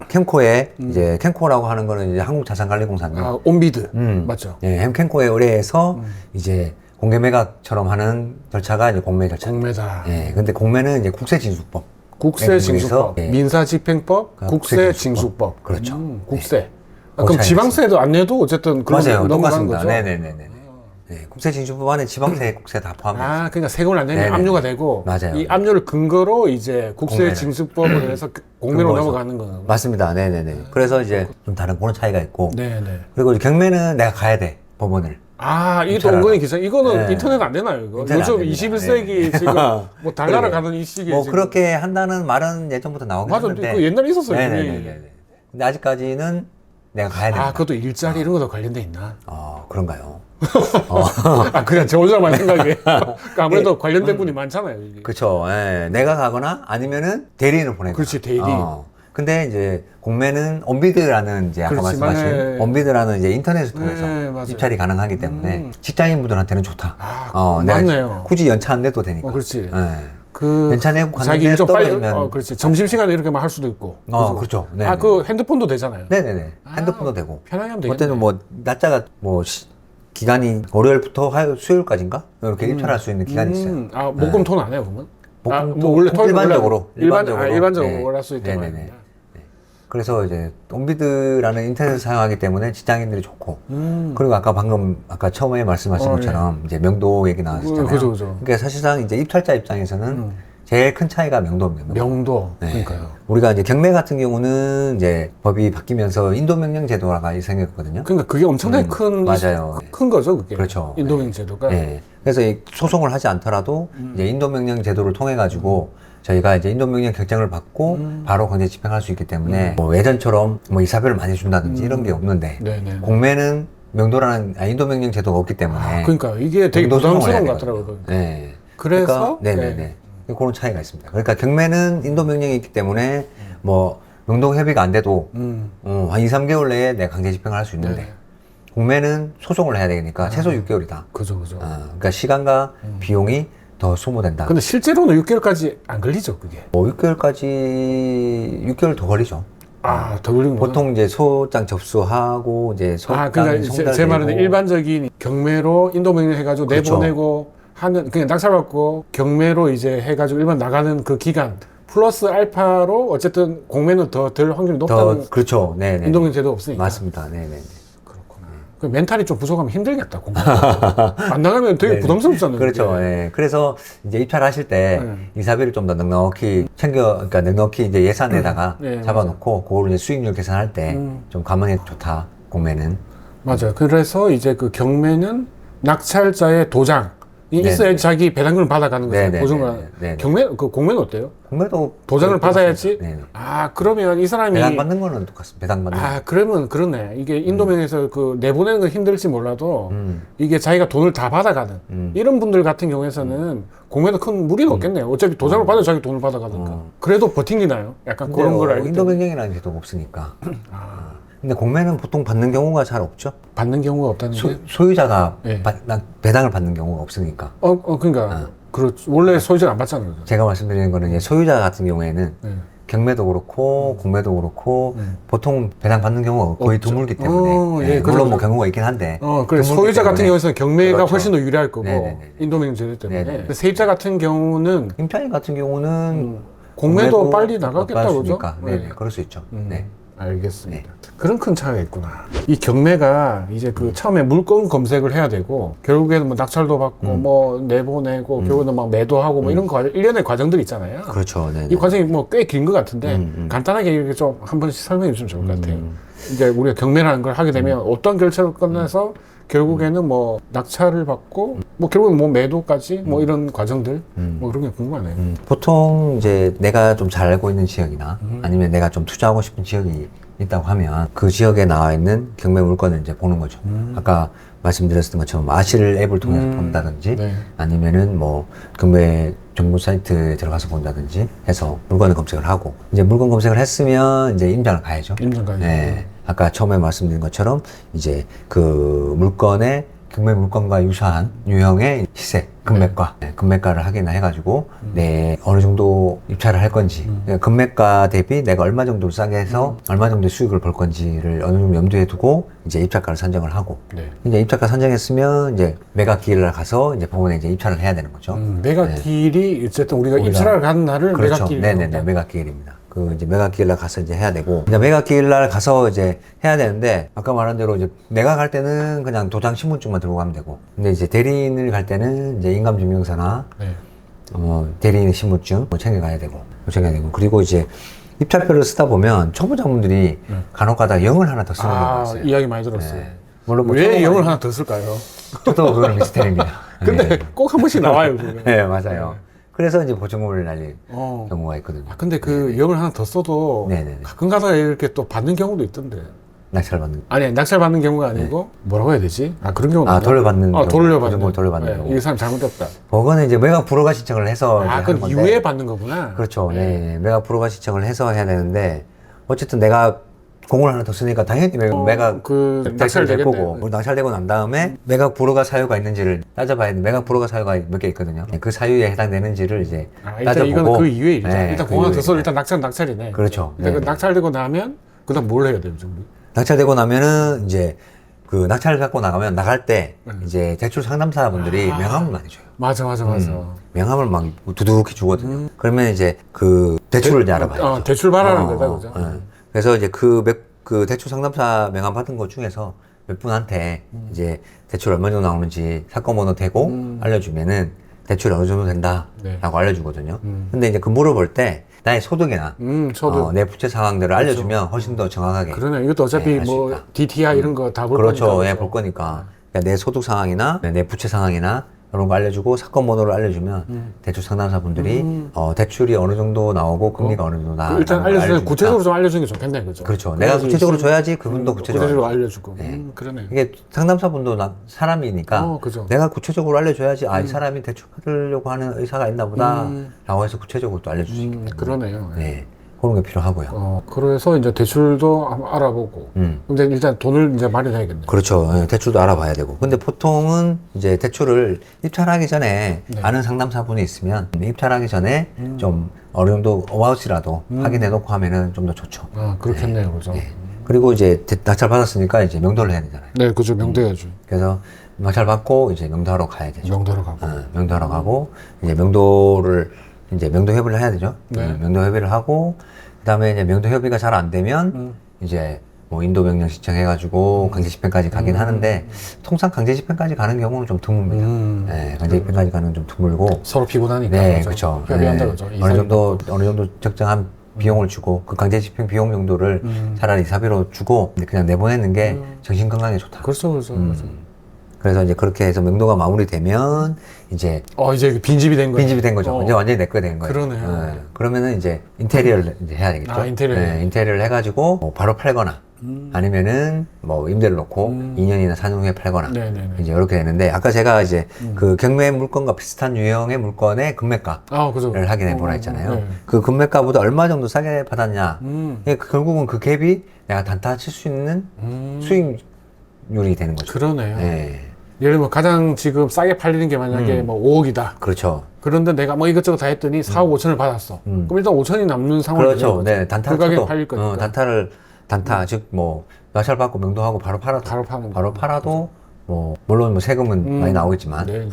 캠코에 이제 캠코라고 하는 거는 이제 한국자산관리공사인데 아 온비드 맞죠? 예, 캠코에 의뢰해서 이제 공개 매각처럼 하는 절차가 이제 공매 절차. 공매다. 예, 근데 공매는 이제 국세징수법. 국세징수법, 예. 국세징수법. 민사집행법, 국세징수법. 그렇죠. 국세. 아, 그 그럼 차이가 지방세도 안 내도 어쨌든 그런 맞아요, 넘어가는 똑같습니다. 거죠. 네네네네. 네, 국세징수법 안에 지방세, 국세 다 포함해요. 아, 그러니까 세금을 안 내면 네네네. 압류가 되고 맞아요. 이 압류를 근거로 이제 국세징수법으로 해서 공매로 근거에서. 넘어가는 거는. 맞습니다. 네네네. 그래서 이제 좀 다른 그런 차이가 있고. 네네. 그리고 이제 경매는 내가 가야 돼, 법원을. 아, 이게 또 입찰하러. 은근히 기사. 이거는 네. 인터넷 안 되나요, 이거? 인터넷 요즘 안 됩니다. 21세기 지금 뭐 달나라 그러게. 가는 이 시기에 뭐 지금. 그렇게 한다는 말은 예전부터 나오긴 맞아, 했는데. 그 옛날에 있었어요. 네네네네. 근데 아직까지는 내가 가야 된다. 아, 그것도 일자리 이런 거도 관련돼 있나? 그런가요? 아, 그냥 저 혼자만 생각해. 그러니까 아무래도 관련된 분이 많잖아요. 이게. 그쵸. 예. 내가 가거나 아니면은 대리인을 보내거나. 그렇지, 대리인. 근데 이제 공매는 온비드라는 이제 아까 그렇지, 말씀하신 네. 온비드라는 이제 인터넷을 통해서 네, 맞아요. 입찰이 가능하기 때문에 직장인분들한테는 좋다. 아, 내가 맞네요. 굳이 연차 안 내도 되니까. 그렇지. 예. 그 연차 내고 자기 갔는데 일 좀 빨리 떨어지면 그렇지. 점심시간에 이렇게만 할 수도 있고. 그렇죠. 네. 아, 그 핸드폰도 되잖아요. 네네네. 핸드폰도 되고. 편하게 하면 되겠네. 그때는 뭐 날짜가 뭐 기간이 월요일부터 수요일까지인가 이렇게 입찰할 수 있는 기간이 있어요. 아, 목금토는 안 해요, 그러면? 아, 목금토 뭐 원래 토요일 일반적으로 일반적으로 네. 할 수 있게 네네네. 말입니다. 그래서 이제 온비드라는 인터넷을 사용하기 때문에 직장인들이 좋고 그리고 아까 처음에 말씀하신 것처럼 이제 명도 얘기 나왔었잖아요. 그죠, 그죠. 그러니까 사실상 이제 입찰자 입장에서는 제일 큰 차이가 명도입니다. 명도. 네. 그러니까요. 우리가 이제 경매 같은 경우는 이제 법이 바뀌면서 인도명령 제도가 생겼거든요. 그러니까 그게 엄청나게 맞아요. 큰 거죠, 그게. 그렇죠. 인도명 제도가. 네. 그래서 이 소송을 하지 않더라도 이제 인도명령 제도를 통해 가지고 저희가 이제 인도명령 결정을 받고 바로 강제 집행할 수 있기 때문에 뭐 예전처럼 뭐 이사별을 많이 준다든지 이런 게 없는데 네네. 공매는 인도명령 제도가 없기 때문에 그러니까 이게 되게 명도 소송을 해야 부담스러운 것 되거든요. 같더라고요. 네. 그래서 그러니까, 네네네. 그런 차이가 있습니다. 그러니까 경매는 인도명령이 있기 때문에 뭐 명도 협의가 안 돼도 한 2, 3개월 내에 내가 강제 집행을 할 수 있는데 네네. 공매는 소송을 해야 되니까 최소 6개월이다. 그죠, 그죠. 그러니까 시간과 비용이 더 소모된다. 근데 실제로는 6개월까지 안 걸리죠, 그게. 뭐 6개월 더 걸리죠. 아, 더 걸리는 거 보통 이제 소장 접수하고 이제 소장 그러니까 제 말은 일반적인 경매로 인도명령 해가지고 그렇죠. 내보내고 하는 그냥 낙찰받고 경매로 이제 해가지고 일반 나가는 그 기간 플러스 알파로 어쨌든 공매는 더 덜 확률이 높다는 그렇죠. 네. 인도명령 제도 없으니까. 맞습니다. 네, 네. 그렇구나. 그 멘탈이 좀 부족하면 힘들겠다, 공매. 안 나가면 되게 네. 부담스럽잖아요. 그렇죠. 그게. 예. 그래서 이제 입찰하실 때 이사비를 좀 더 넉넉히 그러니까 넉넉히 이제 예산에다가 네, 잡아놓고 그걸 이제 수익률 계산할 때 좀 감안해 좋다. 공매는. 맞아요. 그래서 이제 그 경매는 낙찰자의 도장, 있어야지 자기 배당금을 받아가는 거죠. 네네네. 보증을. 네네. 그 공매는 어때요? 공매도 도장을 받아야지. 네네. 아, 그러면 이 사람이 배당 받는 거는 똑같습니다. 배당 받는 아, 그러면 그렇네. 이게 인도명에서 그 내보내는 건 힘들지 몰라도 음. 이게 자기가 돈을 다 받아가는 이런 분들 같은 경우에서는 공매도 큰 무리가 없겠네요. 어차피 도장을 받아 자기 돈을 받아가니까. 그래도 버팅기나요? 약간 그런 걸 알기 때문에. 인도변경이라는 게 또 없으니까. 근데 공매는 보통 받는 경우가 잘 없죠. 받는 경우가 없다는 게. 소유자가 네. 배당을 받는 경우가 없으니까. 그러니까 그렇죠. 원래 소유자는 안 받잖아요. 그죠? 제가 말씀드리는 거는 이제 소유자 같은 경우에는 네. 경매도 그렇고 공매도 그렇고 보통 배당 받는 경우가 거의 없죠. 드물기 때문에 예, 물론 그렇죠. 뭐 경우가 있긴 한데 그래 드물기 소유자 같은 때문에. 경우에는 경매가 그렇죠. 훨씬 더 유리할 거고 네네네. 인도명 제도 때문에 네네. 근데 세입자 같은 경우는 임차인 같은 경우는 공매도 빨리 나가겠다 그죠? 네, 그럴 수 있죠. 네. 알겠습니다. 그런 큰 차이가 있구나. 이 경매가 이제 그 처음에 물건 검색을 해야 되고 결국에는 뭐 낙찰도 받고 뭐 내보내고 결국에는 막 매도하고 뭐 이런 일련의 과정들이 있잖아요. 그렇죠. 네. 이 과정이 뭐 꽤 긴 것 같은데 간단하게 이렇게 좀 한 번씩 설명해 주시면 좋을 것 같아요. 이제 우리가 경매라는 걸 하게 되면 어떤 결제를 끝내서 결국에는 뭐 낙찰을 받고 뭐 결국은 뭐 매도까지 뭐 이런 과정들 뭐 그런 게 궁금하네요. 보통 이제 내가 좀 잘 알고 있는 지역이나 아니면 내가 좀 투자하고 싶은 지역이 있다고 하면 그 지역에 나와 있는 경매 물건을 이제 보는 거죠. 아까 말씀드렸던 것처럼 아실 앱을 통해서 본다든지 네. 아니면은 뭐 경매 정보 사이트에 들어가서 본다든지 해서 물건을 검색을 하고 이제 물건 검색을 했으면 이제 임장을 가야죠. 임장 가야죠. 네. 아까 처음에 말씀드린 것처럼 이제 그 물건의 경매 물건과 유사한 유형의 시세, 금매가, 금매가를 확인을 해가지고 내 어느 정도 입찰을 할 건지 금매가 대비 내가 얼마 정도 싸게 해서 얼마 정도 수익을 벌 건지를 어느 정도 염두에 두고 이제 입찰가를 선정을 하고 네. 이제 입찰가 선정했으면 이제 매각기일을 가서 이제 법원에 이제 입찰을 해야 되는 거죠. 매각기일이 어쨌든 우리가 입찰을 가는 날을 그렇죠. 매각기일. 네네네 매각기일입니다. 그 이제 매각기일날 가서 이제 해야 되고 이제 매각기일날 가서 이제 해야 되는데 아까 말한 대로 이제 내가 갈 때는 그냥 도장 신분증만 들고 가면 되고 근데 이제 대리인을 갈 때는 이제 인감증명서나 네. 대리인 신분증 뭐 챙겨가야 되고 그리고 이제 입찰표를 쓰다 보면 초보자분들이 간혹가다 영을 하나 더 쓰는 경우가 있어요. 이야기 많이 들었어요. 네. 물론 뭐 왜 초보만- 영을 하나 더 쓸까요? 저도 그건 미스테리입니다. 근데 네. 꼭 한 번씩 나와요. 그게. 네 맞아요. 그래서 이제 보증금을 날릴 경우가 있거든요. 근데 그 영을 하나 더 써도 네네네. 가끔 가다가 이렇게 또 받는 경우도 있던데. 낙찰받는 아니 낙찰 받는 경우가 아니고 뭐라고 해야 되지? 그런 경우가 돌려받는 경우. 돌려받는 보증금을 돌려받는 경우. 이 사람 잘못했다. 그건 이제 매각 불허가 신청을 해서 이제 하는 그건 건데. 이후에 받는 거구나. 그렇죠. 네. 매각 불허가 신청을 해서 해야 되는데 어쨌든 내가 공을 하나 더 쓰니까 당연히 매각 낙찰 될 되겠네요. 거고 낙찰되고 난 다음에 매각 불허가 사유가 있는지를 따져봐야 돼. 매각 불허가 사유가 몇 개 있거든요. 그 사유에 해당되는지를 이제 일단 따져보고 이거는 그 이후에 일이죠. 네, 일단 그 공항 이후에 더 써 일단 낙찰이네. 그렇죠. 근데 그 네. 낙찰되고 나면 그다음 뭘 해야 돼요, 우리? 낙찰되고 나면은 이제 그 낙찰을 갖고 나가면 나갈 때 이제 대출 상담사분들이 명함을 많이 줘요. 맞아. 명함을 막 두둑히 주거든요. 그러면 이제 그 대출을 이제 알아봐요. 대출 바라는 거다, 그죠? 그래서 이제 그 대출 상담사 명함 받은 것 중에서 몇 분한테 이제 대출 얼마 정도 나오는지 사건 번호 대고 알려주면은 대출 어느 정도 된다라고 네. 알려주거든요. 근데 이제 그 물어볼 때 나의 소득이나 저도 내 부채 상황들을 알려주면 훨씬 더 정확하게 그러네. 이것도 어차피 할 수 뭐 있다. DTI 이런 거 다 볼 그렇죠. 거니까. 예, 볼 거니까. 그러니까 내 소득 상황이나 내 부채 상황이나 이런 거 알려주고 사건 번호를 알려주면 대출 상담사분들이 대출이 어느 정도 나오고 금리가 어느 정도 나. 일단 알려주면 구체적으로 좀 알려주는 게 좋겠네, 그죠? 그렇죠. 내가 구체적으로 줘야지 그분도 구체적으로 구체적으로. 알려주고. 그러네. 이게 상담사분도 사람이니까 그죠. 내가 구체적으로 알려줘야지 이 사람이 대출 받으려고 하는 의사가 있나 보다라고 해서 구체적으로 또 알려줄 수 있기 때문에. 그러네요. 네. 그런 게 필요하고요. 그래서 이제 대출도 한번 알아보고. 근데 일단 돈을 이제 마련해야겠네. 그렇죠. 예, 대출도 알아봐야 되고. 근데 보통은 이제 대출을 입찰하기 전에 아는 상담사분이 있으면 입찰하기 전에 좀 어느 정도 어바웃이라도 확인해 놓고 하면은 좀 더 좋죠. 그렇겠네요, 그죠? 그리고 이제 낙찰 받았으니까 이제 명도를 해야 되잖아요. 네, 그죠. 명도해야죠. 그래서 낙찰 받고 이제 명도하러 가야 되죠. 명도로 가고. 명도하러 가고 이제 명도 협의를 해야 되죠. 네. 명도 협의를 하고 그다음에 이제 명도 협의가 잘 안 되면 이제 뭐 인도 명령 신청해가지고 강제 집행까지 가긴 하는데 통상 강제 집행까지 가는 경우는 좀 드뭅니다. 네, 강제 집행까지 가는 건 좀 드물고. 서로 피곤하니까. 네, 그죠? 그렇죠. 협의한다, 그죠? 어느 정도 적정한 비용을 주고 그 강제 집행 비용 정도를 차라리 이사비로 주고 근데 그냥 내보내는 게 정신 건강에 좋다. 그렇죠. 그래서 이제 그렇게 해서 명도가 마무리되면 이제 이제 빈집이 된 거예요. 빈집이 된 거죠. 이제 완전히 내 거 된 거예요. 그러네요. 예. 그러면은 이제 인테리어를 이제 해야 되겠죠. 아, 인테리어. 네, 인테리어를 해가지고 뭐 바로 팔거나 아니면은 뭐 임대를 놓고 2년이나 4년 후에 팔거나 네네네. 이제 이렇게 되는데 아까 제가 이제 그 경매 물건과 비슷한 유형의 물건의 금매가를 그죠. 확인해 보라 했잖아요. 네. 그 금매가보다 얼마 정도 싸게 받았냐. 예, 결국은 그 갭이 내가 단타 칠 수 있는 수익률이 되는 거죠. 그러네요. 네. 예를 들면 가장 지금 싸게 팔리는 게 만약에 뭐 5억이다. 그렇죠. 그런데 내가 뭐 이것저것 다 했더니 4억 5천을 받았어. 그럼 일단 5천이 남는 상황이 그렇죠. 되는 거죠. 네, 단타를 그 가격에 쳐도 팔릴 거니까. 단타 즉 뭐 낙찰 받고 명도하고 바로 팔아도 바로 파는 바로 거죠. 팔아도 뭐 물론 뭐 세금은 많이 나오겠지만 네.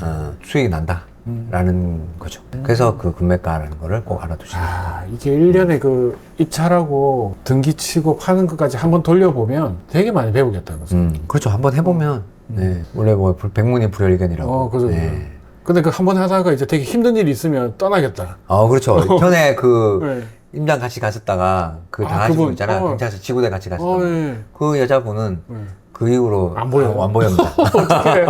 수익이 난다라는 거죠. 그래서 그 금매가라는 거를 꼭 알아두시면 됩니다. 이게 1년에 그 입찰하고 등기 치고 파는 것까지 한번 돌려보면 되게 많이 배우겠다는 거죠. 그렇죠. 한번 해보면 네, 원래 뭐 백문이 불여일견이라고. 그죠. 네. 근데 그 한 번 하다가 이제 되게 힘든 일이 있으면 떠나겠다. 그렇죠. 전에 그 네. 임장 같이 가셨다가 그 당하신 분 있잖아요. 경찰서 지구대 같이 가셨던 분. 네. 그 여자분은 그 이후로 안 보여요. 안 보입니다. 어떻게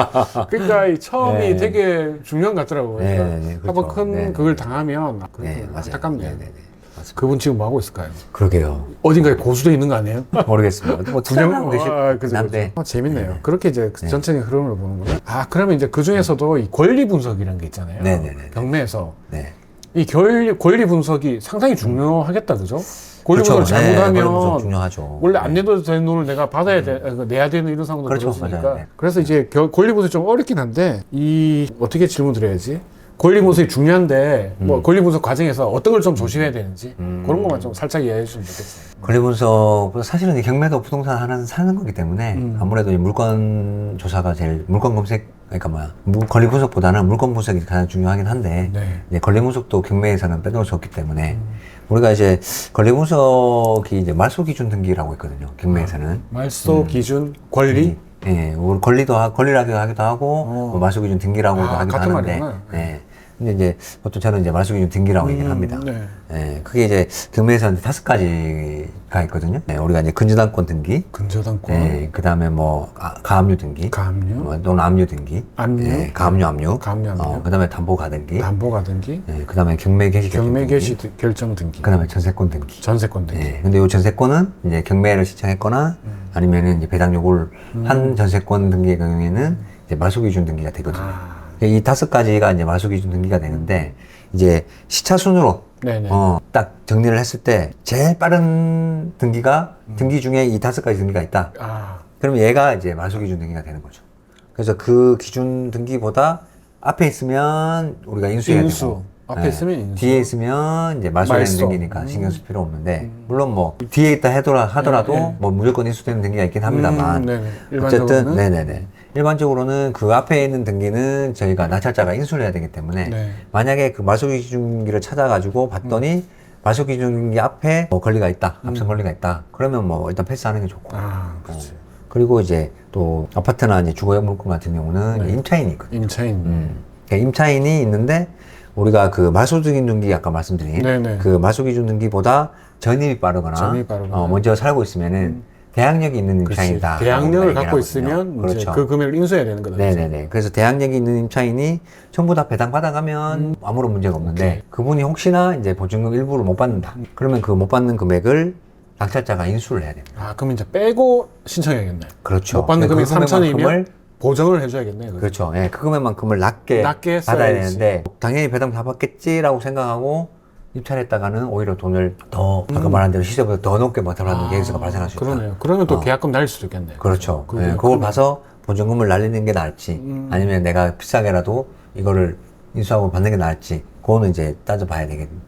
그러니까 이 처음이 네. 되게 중요한 것 같더라고요. 네, 그러니까 네, 그렇죠. 한번 큰 네, 그걸 네. 당하면 네, 맞아요. 안타깝네요. 네, 네, 네. 맞습니다. 그분 지금 뭐 하고 있을까요? 그러게요. 어딘가에 고수돼 있는 거 아니에요? 모르겠습니다. 뭐 투자하고 계실 그죠, 한데. 그죠. 재밌네요. 네. 그렇게 이제 전체적인 흐름을 보는구나. 그러면 이제 그 중에서도 이 권리 분석이라는 게 있잖아요. 네, 네, 네, 네. 경매에서 네. 이 권리 분석이 상당히 중요하겠다, 그죠? 권리 그렇죠. 분석을 네, 권리 분석 잘못하면 중요하죠. 원래 안 내도 되는 돈을 내가 받아야 돼, 내야 되는 이런 상황도 그렇죠. 벌어지니까. 맞아요. 네. 그래서 이제 권리 분석이 좀 어렵긴 한데 어떻게 질문 드려야지? 권리 분석이 중요한데 뭐 권리 분석 과정에서 어떤 걸 좀 조심해야 되는지 그런 것만 좀 살짝 이해해 주시면 좋겠어요. 권리 분석, 사실은 이 경매도 부동산 하나 사는 거기 때문에 아무래도 이 물건 조사가 제일, 물건 검색, 그러니까 권리 분석보다는 물건 분석이 가장 중요하긴 한데, 네. 이제 권리 분석도 경매에서는 빼놓을 수 없기 때문에, 우리가 이제 권리 분석이 이제 말소 기준 등기라고 있거든요, 경매에서는. 말소 기준 권리 예, 우리 권리라고 하기도 하고, 뭐 말소 기준 등기라고도 하기도 같은 하는데, 말이구나. 네. 근데 이제 보통 저는 이제 말소 기준 등기라고 얘기를 합니다. 네. 예, 그게 이제 경매에서는 5가지가 있거든요. 네, 우리가 이제 근저당권 등기, 근저당권, 네, 그 다음에 뭐 가압류 등기, 가압류, 또는 압류 등기, 압류, 네, 가압류, 압류, 가압류, 압류. 그 다음에 담보가 등기, 담보가 등기, 네, 그 다음에 경매 개시 경매 등기, 개시 결정 등기, 그 다음에 전세권 등기. 전세권 등기. 네, 근데 이 전세권은 이제 경매를 신청했거나 아니면은 이제 배당 요구를 한 전세권 등기의 경우에는 이제 말소 기준 등기가 되거든요. 이 5가지가 이제 말소 기준 등기가 되는데 이제 시차 순으로 네네. 딱 정리를 했을 때 제일 빠른 등기가 등기 중에 이 5가지 등기가 있다. 그럼 얘가 이제 말소 기준 등기가 되는 거죠. 그래서 그 기준 등기보다 앞에 있으면 우리가 인수해야 인수. 되고 앞에 있으면 인수. 뒤에 있으면 이제 말소되는 말소. 등기니까 신경 쓸 필요 없는데 물론 뭐 뒤에 있다 하더라도 네. 뭐 무조건 인수되는 등기가 있긴 합니다만 네네. 어쨌든 일반적으로는? 네네네 일반적으로는 그 앞에 있는 등기는 저희가 낙찰자가 인수를 해야 되기 때문에 네. 만약에 그 말소기준기를 찾아가지고 봤더니 말소기준기 앞에 뭐 권리가 있다, 앞선 권리가 있다. 그러면 뭐 일단 패스하는 게 좋고. 그렇지. 그리고 이제 또 아파트나 이제 주거용 물건 같은 경우는 네. 이제 임차인이 있거든요. 임차인. 그러니까 임차인이 있는데 우리가 그 말소기준 등기 아까 말씀드린 네네. 그 말소기준 등기보다 전입이 빠르거나 전입이 빠르거나. 먼저 살고 있으면은 대항력이 있는 임차인이다. 대항력을 갖고 있으면 이제 그렇죠. 그 금액을 인수해야 되는 거다. 네네네. 그래서 대항력이 있는 임차인이 전부 다 배당 받아가면 아무런 문제가 없는데 오케이. 그분이 혹시나 이제 보증금 일부를 못 받는다. 그러면 그 못 받는 금액을 낙찰자가 인수를 해야 됩니다. 그럼 이제 빼고 신청해야겠네. 그렇죠. 못 받는 금액이 그 금액만큼을 3천이면 보정을 해줘야겠네. 그죠? 그렇죠. 예, 그 금액만큼을 낮게 낮게 받아야 써야지. 되는데 당연히 배당 다 받겠지라고 생각하고 입찰했다가는 오히려 돈을 더 아까 말한 대로 시세보다 더 높게 받아라는 계획서가 발생할 수 있다. 그러네요. 그러면 또 계약금 날릴 수도 있겠네. 그렇죠. 그게 예, 그걸 그러면- 봐서 보증금을 날리는 게 나을지 아니면 내가 비싸게라도 이거를 인수하고 받는 게 나을지 그거는 이제 따져봐야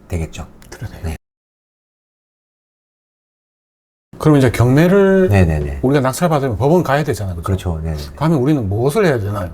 되겠죠. 그러네. 네. 그럼 이제 경매를 네네네. 우리가 낙찰 받으면 법원 가야 되잖아요. 그죠? 그렇죠. 네네. 가면 우리는 무엇을 해야 되나요?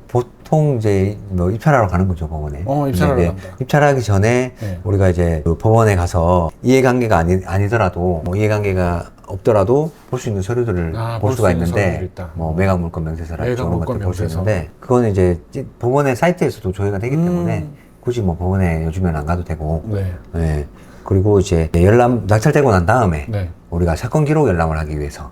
보통 이제 뭐 입찰하러 가는 거죠, 법원에. 입찰하러 근데 간다. 입찰하기 전에 네. 우리가 이제 그 법원에 가서 이해관계가 아니더라도 뭐 이해관계가 없더라도 볼 수 있는 서류들을 볼 볼 수가 수 있는 서류들이 있는데 있다. 뭐 매각 물건 명세서라든지 매각 이런 물건 것들 볼 수 명세서. 있는데 그거는 이제 법원의 사이트에서도 조회가 되기 때문에 굳이 뭐 법원에 요즘엔 안 가도 되고 네. 네. 그리고 이제 낙찰되고 난 다음에 네. 우리가 사건 기록 열람을 하기 위해서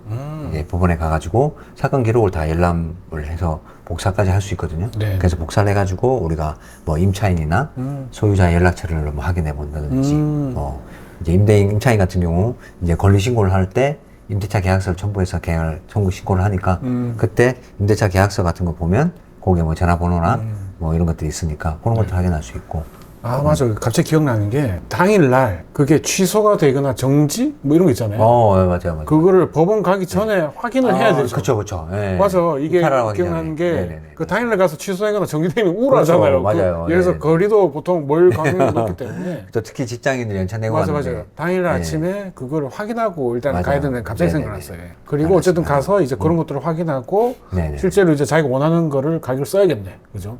이제 법원에 가가지고 사건 기록을 다 열람을 해서 복사까지 할 수 있거든요. 네. 그래서 복사를 해가지고 우리가 뭐 임차인이나 소유자 연락처를 뭐 확인해 본다든지 뭐 이제 임대인 임차인 같은 경우 이제 권리 신고를 할 때 임대차 계약서를 첨부해서 계약 청구 신고를 하니까 그때 임대차 계약서 같은 거 보면 거기에 뭐 전화번호나 뭐 이런 것들이 있으니까 그런 것들 확인할 수 있고. 아, 맞아. 갑자기 기억나는 게 당일날 그게 취소가 되거나 정지 뭐 이런 거 있잖아요. 맞아요. 그거를 법원 가기 전에 확인을 해야 되죠. 그쵸. 예. 맞아. 이게 입찰하러 가기 기억나는 전에. 게 네네네. 그 당일날 가서 취소하거나 정지되면 우울하잖아요. 그렇죠. 맞아요. 예를 들어서 네네. 거리도 보통 멀 가능성이 높기 때문에. 또 특히 직장인들 연차 내고 맞아, 가는데. 맞아요. 당일날 네. 아침에 그거를 확인하고 일단 맞아요. 가야 되는 갑자기 네네네. 생각났어요. 그리고 어쨌든 가서 이제 그런 것들을 확인하고 네네. 실제로 이제 자기가 원하는 거를 가격을 써야겠네. 그죠?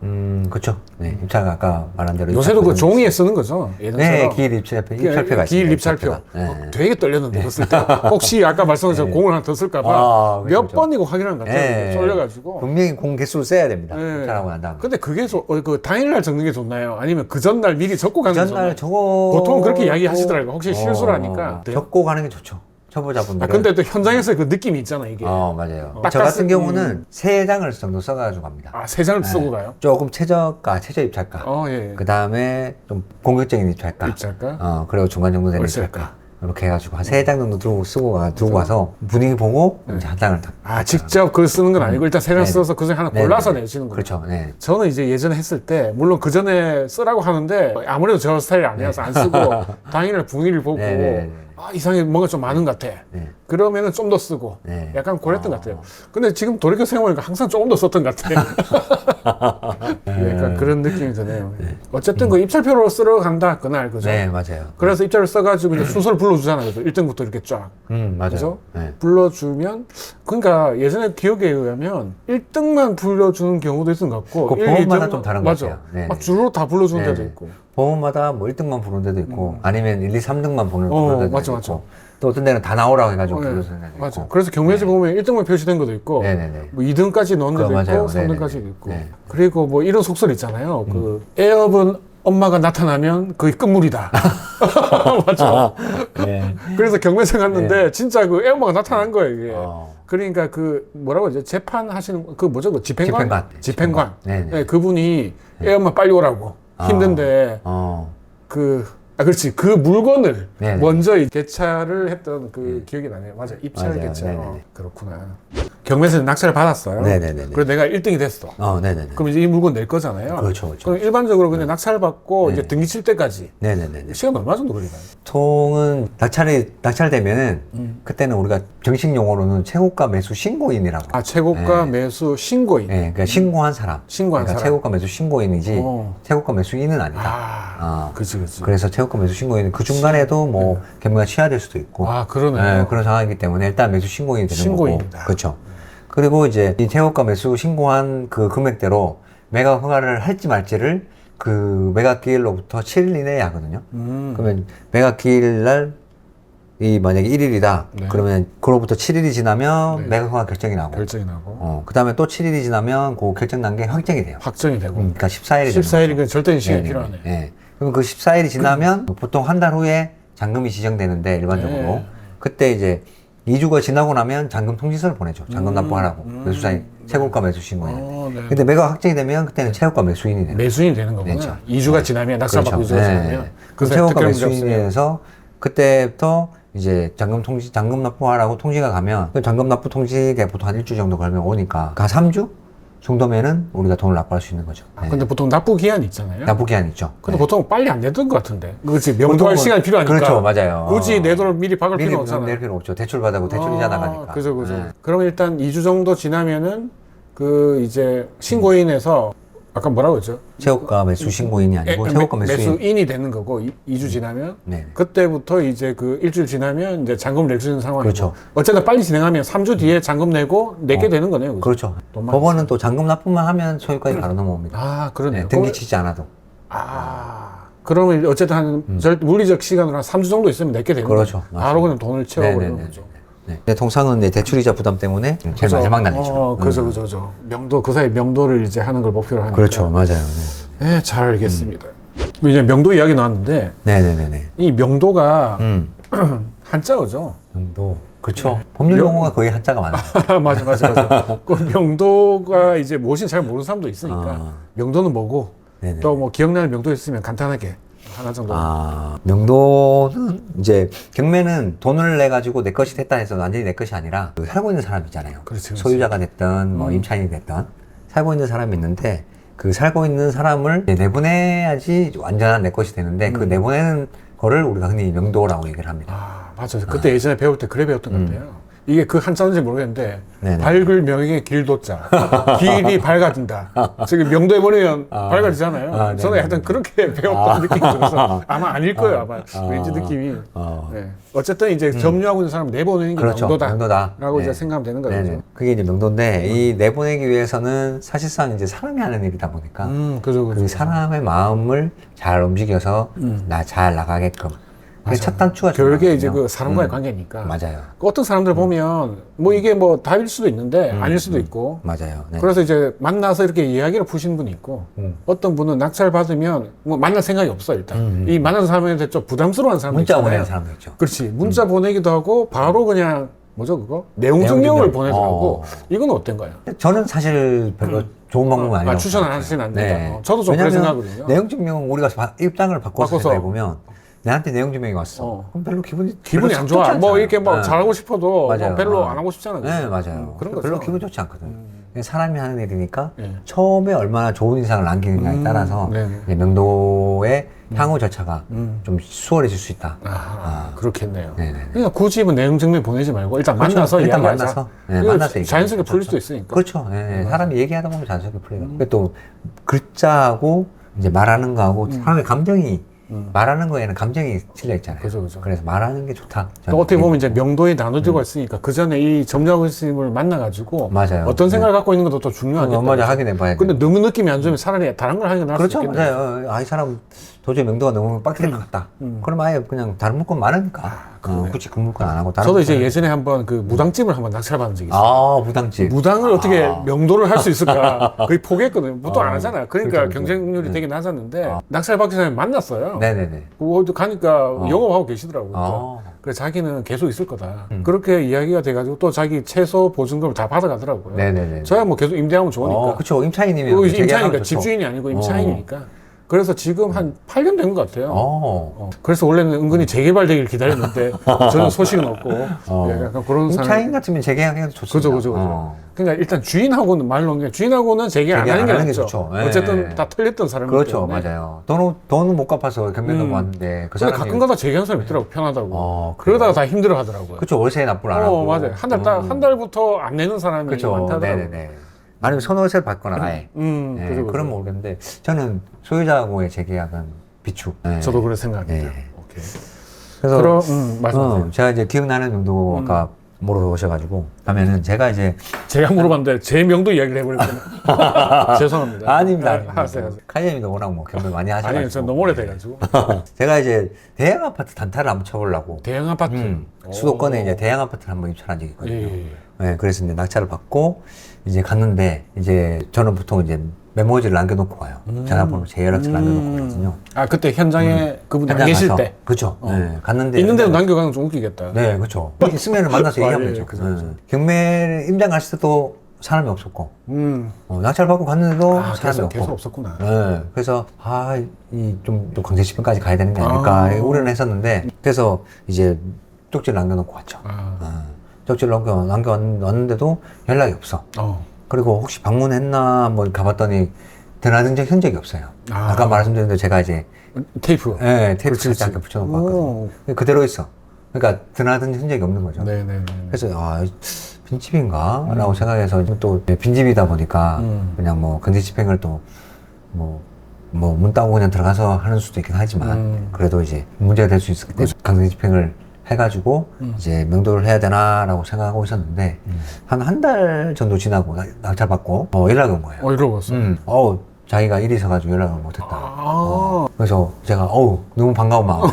그쵸. 네. 입찰 아까 말한 대로. 요새도 그 입찰표는 종이에 쓰는 거죠. 예전처럼. 네, 기일 입찰표가 있습니다. 기일 입찰표. 네. 되게 떨렸는데 그거 쓸 때. 혹시 아까 말씀하신 공을 하나 더 쓸까봐 아, 몇 그렇죠. 번이고 확인하는 것 같아요. 네. 쫄려가지고. 분명히 공 개수를 써야 됩니다. 네. 입찰하고 난 다음에. 근데 그게 그 당일날 적는 게 좋나요? 아니면 그 전날 미리 적고 가는 게 좋나요? 전날 적어. 보통 그렇게 이야기하시더라고요. 혹시 실수를 하니까. 적고 가는 게 좋죠. 초보자분들은. 아, 근데 또 현장에서 그 느낌이 있잖아, 이게. 맞아요. 딱 저 같은 땄을- 경우는 3장을 정도 써가지고 갑니다. 아, 세 장을 쓰고 가요? 조금 최저 입찰가. 예. 그 다음에 좀 공격적인 입찰가. 입찰가? 그리고 중간 정도 되는 월세가. 입찰가. 이렇게 해가지고 한 3장 정도 두고 가서 분위기 보고 이제 한 장을 딱. 아, 직접 글 쓰는 건 아니고 일단 세 장 네네. 써서 그 중에 하나 네네. 골라서 내시는 거예요. 그렇죠. 네. 저는 이제 예전에 했을 때 물론 그 전에 쓰라고 하는데 아무래도 저 스타일이 아니어서 안 쓰고 당일날 분위기를 보고 네네네. 아, 이상하게 뭔가 좀 많은 것 같아. 네. 그러면은 좀 더 쓰고 네. 약간 그랬던 것 같아요. 근데 지금 돌이켜 생각해보니까 항상 조금 더 썼던 것 같아요. 약간 그런 느낌이 드네요. 어쨌든 그 입찰표로 쓰러 간다 그날 그죠? 네, 맞아요. 그래서 입찰을 써가지고 이제 순서를 불러주잖아요. 그죠? 1등부터 이렇게 쫙. 맞아요. 그죠? 네. 불러주면 그러니까 예전에 기억에 의하면 1등만 불러주는 경우도 있었던 것 같고 그 1, 법원마다 2등 좀 다른 것 맞아. 같아요. 네네. 막 줄로 다 불러주는 데도 네네. 있고 법원마다 뭐 1등만 부르는 데도 있고 아니면 1, 2, 3등만 부르는 데도 맞아, 있고 맞아. 또 어떤 데는 다 나오라고 해가지고 네, 불러주는 데도 맞아. 있고. 그래서 경매지 보면 1등만 표시된 것도 있고 네네네. 뭐 2등까지 넣은 데도 그거 있고 맞아요. 3등까지도 네네네. 있고 네. 그리고 뭐 이런 속설 있잖아요. 그 에업은 엄마가 나타나면 거의 끝물이다. 맞아. 네. 그래서 경매장 갔는데 진짜 그 애엄마가 나타난 거예요 이게. 어. 그러니까 그 뭐라고 하죠? 재판 하시는 그 뭐죠? 그 집행관. 집행관. 네네. 네, 그분이 애엄마 빨리 오라고 힘든데 그렇지. 그 물건을 네네. 먼저 이 개찰을 했던 그 기억이 나네요. 맞아. 입찰 맞아요. 개찰. 네네네. 그렇구나. 경매에서 낙찰을 받았어요. 네네네네. 그래서 내가 1등이 됐어. 네네네. 그럼 이제 이 물건 낼 거잖아요. 그렇죠, 그렇죠. 그럼 일반적으로 그냥 낙찰 받고 이제 네네. 등기 칠 때까지 네네네. 시간 얼마 정도 걸리나요? 통은 낙찰되면은 그때는 우리가 정식 용어로는 최고가 매수 신고인이라고. 아, 최고가 네. 매수 신고인. 네, 그러니까 신고한 사람. 신고한 그러니까 사람. 최고가 매수 신고인이지 최고가 매수인은 아니다. 그치, 그치. 그래서 최고가 매수 신고인은 그 중간에도 뭐 경매가 취하될 수도 있고. 아, 그러네요. 네, 그런 상황이기 때문에 일단 매수 신고인이 되는 신고인이다. 거고. 그렇죠. 그리고 이제 이 최고가 매수 신고한 그 금액대로 매각 허가를 할지 말지를 그 매각 기일로부터 7일 이내에 하거든요. 그러면 매각 기일 날 이 만약에 1일이다. 네. 그러면 그로부터 7일이 지나면 네. 매각 허가 결정이 나고. 결정이 나고 그다음에 또 7일이 지나면 그 결정 단계 확정이 돼요. 확정이 되고 그러니까 14일이 14일이니까 절대적인 시간이 필요하네. 네. 그럼 그 14일이 지나면 보통 한 달 후에 잔금이 지정되는데 일반적으로 네. 그때 이제 2주가 지나고 나면 잔금 통지서를 보내죠. 잔금 납부하라고. 매수자인 최고가 매수 신고에. 네. 근데 매각 확정이 되면 그때는 최고가 매수인이 돼요. 매수인이 되는 거구나. 그렇죠. 2주가 지나면 낙찰받고 2주가 지나면 그 최고가 매수인에서 그때부터 이제 잔금 납부하라고 통지가 가면 그 잔금 납부 통지가 보통 한 1주 정도 걸면 오니까 한 3주 정도면은 우리가 돈을 납부할 수 있는 거죠. 네. 근데 보통 납부 기한이 있잖아요. 납부 기한 있죠. 근데 네. 보통 빨리 안 내던 것 같은데. 그렇지. 명도할 보통은- 시간이 필요하니까. 그렇죠, 맞아요. 굳이 내 돈을 미리 박을 미리 필요는 없잖아요. 낼 필요 없죠. 대출 받아고 대출 이자 나가니까. 그죠. 네. 그러면 일단 2주 정도 지나면은 그 이제 신고인에서 아까 뭐라고 했죠? 최고가 매수 신고인이 아니고 최고가 매수인. 매수인이 되는 거고 2주 지나면 네. 그때부터 이제 그 일주일 지나면 이제 잔금 낼 수 있는 상황이고 그렇죠. 어쨌든 빨리 진행하면 3주 뒤에 잔금 내고 내게 되는 거네요. 그죠? 그렇죠. 돈만 법원은 또 잔금 납부만 하면 소유까지 바로 넘어옵니다. 아, 그러네요. 네, 등기 치지 않아도. 그러면 어쨌든 한 물리적 시간으로 한 3주 정도 있으면 내게 되는 그렇죠. 거죠. 바로 그냥 돈을 채워버리는 네네네. 거죠. 네. 근데 통상은 이제 대출이자 부담 때문에 제일 마지막 날이죠. 그죠. 명도, 그 사이 명도를 이제 하는 걸 목표로 하니까. 그렇죠. 맞아요. 네, 잘 알겠습니다. 이제 명도 이야기 나왔는데, 네네네네. 이 명도가 음. 한자어죠. 명도. 그렇죠. 법률 용어가 거의 한자가 많아요. 맞아. 그 명도가 이제 무엇인지 잘 모르는 사람도 있으니까 명도는 뭐고 네네. 또 뭐 기억나는 명도 있으면 간단하게 하나 정도. 명도는 이제 경매는 돈을 내 가지고 내 것이 됐다 해서 완전히 내 것이 아니라 그 살고 있는 사람이잖아요. 그렇지. 소유자가 됐든 뭐 임차인이 됐든 살고 있는 사람이 있는데 그 살고 있는 사람을 이제 내보내야지 완전한 내 것이 되는데 그 내보내는 거를 우리가 흔히 명도라고 얘기를 합니다. 맞아. 그때 예전에 배울 때 그래 배웠던 것 같아요. 이게 그 한자인지 모르겠는데 네네. 밝을 명의 길도자 길이 밝아진다. 지금 명도에 보내면 밝아지잖아요. 네네. 저는 하여튼 그렇게 배웠던 느낌이 들어서 아마 아닐 거예요. 아마 왠지 느낌이. 네. 어쨌든 이제 점유하고 있는 사람 내보내는 게 그렇죠. 명도다라고 네. 이제 생각하면 되는 거죠. 네네. 그게 이제 명도인데 이 내보내기 위해서는 사실상 이제 사람이 하는 일이다 보니까 그죠. 그 사람의 마음을 잘 움직여서 나 잘 나가게끔. 그게 첫 단추가 결국에 이제 중요하거든요. 그 사람과의 관계니까. 맞아요. 그 어떤 사람들 보면 뭐 이게 뭐 답일 수도 있는데 아닐 수도 있고. 맞아요. 네. 그래서 이제 만나서 이렇게 이야기를 푸시는 분이 있고 어떤 분은 낙찰 받으면 뭐 만날 생각이 없어 일단. 이 만나는 사람한테 좀 부담스러운 사람도 문자 있잖아요. 보내는 사람도 있죠. 그렇지. 문자 보내기도 하고 바로 그냥 뭐죠 그거? 내용 증명을 보내더라고. 이건 어떤가요? 저는 사실 별로 좋은 방법은 아니라고 추천 안 생각해요. 하시진 않는다. 네. 저도 좀 그렇게 왜냐면 생각하거든요. 내용 증명 우리가 입장을 바꿔서 바꿔서. 생각해보면 내한테 내용 증명이 왔어. 그럼 별로 기분이 안 좋아. 뭐 이렇게 뭐 잘하고 싶어도 맞아요. 뭐 별로 안 하고 싶잖아요. 네, 맞아요. 그런 별로 거죠. 기분 좋지 않거든. 사람이 하는 일이니까 네. 처음에 얼마나 좋은 인상을 남기느냐에 따라서 네네. 이제 명도의 향후 절차가 좀 수월해질 수 있다. 그렇겠네요. 네네네. 그러니까 굳이 뭐 내용 증명 보내지 말고 일단 그렇죠. 만나서 일단 이야기하자. 만나서, 네, 이거 만나서 자연스럽게 풀릴 얘기하자. 수도 있으니까. 그렇죠. 네, 사람이 얘기하다 보면 자연스럽게 풀리고. 근데 또 글자하고 이제 말하는 거하고 사람의 감정이 말하는 거에는 감정이 실려 있잖아요. 그죠. 그래서 말하는 게 좋다. 또 어떻게 보면 이제 명도에 나눠지고 있으니까 그 전에 이 점유하고 스님을 만나가지고 맞아요. 어떤 생각을 갖고 있는 것도 더 중요하겠다. 맞아, 확인해 봐야 돼. 근데 너무 느낌이 안 좋으면 차라리 다른 걸 하는 게 나을 그렇죠. 수 있겠네요. 맞아요. 아, 이 사람 도저히 명도가 너무 빡셀 것 같다. 그럼 아예 그냥 다른 물건 많으니까. 굳이 그 물건 안 하고 다른 저도 이제 물건 예전에 한번 그 무당집을 한번 낙찰받은 적이 있어요. 무당집. 무당을 어떻게 명도를 할 수 있을까 거의 포기했거든요. 보통 안 하잖아요. 그러니까 그렇죠. 경쟁률이 되게 낮았는데 낙찰받기 전에 만났어요. 네네네. 어디 가니까 영업하고 계시더라고요. 아. 그래서 자기는 계속 있을 거다. 그렇게 이야기가 돼가지고 또 자기 최소 보증금을 다 받아가더라고요. 네네네. 저야 뭐 계속 임대하면 좋으니까. 그쵸. 임차인이면. 임차인이니까 집주인이 아니고 임차인이니까. 그래서 지금 한 8년 된 것 같아요. 그래서 원래는 은근히 재개발되길 기다렸는데 저는 소식은 없고 예, 약간 그런 임차인 같으면 재계약해도 좋습니다. 그죠. 그러니까 일단 주인하고는 말로 주인하고는 재계약 안 하는 게 낫죠. 좋죠. 네. 어쨌든 다 털렸던 사람이기 그렇죠. 때문에. 맞아요. 돈은 못 갚아서 경매도 봤는데 그 근데 사람이 가끔가다 재개하는 사람 있더라고 편하다고. 그래요? 그러다가 다 힘들어 하더라고요. 그렇죠. 월세 납부를 안 하고. 맞아요. 한 달부터 안 내는 사람이 그렇죠. 많다더라고요. 네네네. 아니면 선월세를 받거나 아예. 네, 그죠. 그런 모르겠는데 저는 소유자하고의 재계약은 비축. 네. 저도 그렇게 생각합니다. 네. 오케이. 그래서 그럼 말씀하세요. 제가 이제 기억나는 정도 아까 물어보셔가지고 하면은 제가 이제 제가 물어봤는데 제 명도 이야기를 해버렸거든요. 죄송합니다. 아닙니다. 하세요. 카이님도 워낙 뭐 경매 많이 하셔가지고. 아니, 저 너무 오래돼가지고. 제가 이제 대형 아파트 단타를 한번 쳐보려고. 대형 아파트. 수도권에 이제 대형 아파트를 한번 입찰한 적이 있거든요. 예. 네, 그래서 이제 낙찰을 받고 이제 갔는데 이제 저는 보통 이제 메모지를 남겨놓고 가요. 전화번호 제 연락처를 남겨놓고 가거든요. 그때 현장에 그분이 안 현장 계실 가서. 때. 그렇죠. 네, 갔는데 있는데도 남겨가는 건 좀 웃기겠다. 네, 그렇죠. 있으면 만나서 얘기하면 되죠. 그죠. 경매 임장 갔을 때도 사람이 없었고, 낙찰 받고 갔는데도 사람이 없고. 계속 없었구나. 네, 그래서 좀 강제 집행까지 가야 되는 게 아닐까 우려는 했었는데, 그래서 이제 쪽지를 남겨놓고 왔죠. 쪽지를 남겨왔는데도 연락이 없어. 그리고 혹시 방문했나 한번 가봤더니 드나든 적 흔적이 없어요. 아까 말씀드린 대로 제가 이제 테이프. 네, 테이프 살짝 붙여놓고 왔거든요. 그대로 있어. 그러니까 드나든 흔적이 없는 거죠. 네네. 그래서 빈집인가? 라고 생각해서 또 빈집이다 보니까 그냥 뭐 강제 집행을 또 문 따고 그냥 들어가서 하는 수도 있긴 하지만 그래도 이제 문제가 될 수 있었기 때문에 강제 집행을 해가지고 이제 명도를 해야 되나라고 생각하고 있었는데 한 달 정도 지나고 낙찰 받고 연락이 온 거예요. 이러고 왔어. 자기가 일이 있어가지고 연락을 못했다. 그래서 제가 너무 반가운 마음에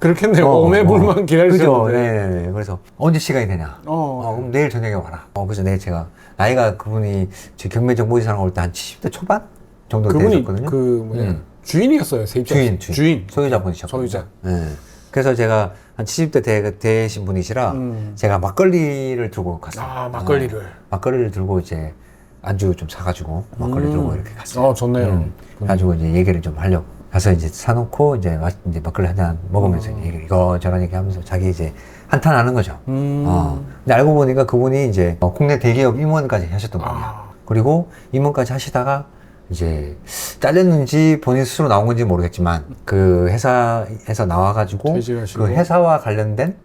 그렇겠네요. 오매불만 기다리셨는데. 그죠. 네. 그래서 언제 시간이 되냐? 그럼 내일 저녁에 와라. 그래서 내일 제가 나이가 그분이 제 경매정보지사랑 올 때 한 70대 초반 정도 그분이 되셨거든요. 주인이었어요. 세입자. 주인. 소유자분이셨거든요. 소유자. 네. 그래서 제가 한 70대 되신 분이시라 제가 막걸리를 들고 갔어요. 아, 막걸리를. 막걸리를 들고 이제 안주 좀 사가지고 막걸리 들고 이렇게 갔어요. 좋네요. 가지고 이제 얘기를 좀 하려고. 가서 이제 사놓고 이제 막걸리 한 잔 먹으면서 이거저런 얘기하면서 자기 이제 한탄 하는 거죠. 근데 알고 보니까 그분이 이제 국내 대기업 임원까지 하셨던 분이에요. 그리고 임원까지 하시다가 이제 잘렸는지 본인 스스로 나온 건지 모르겠지만 그 회사에서 나와가지고 퇴직하시고. 그 회사와 관련된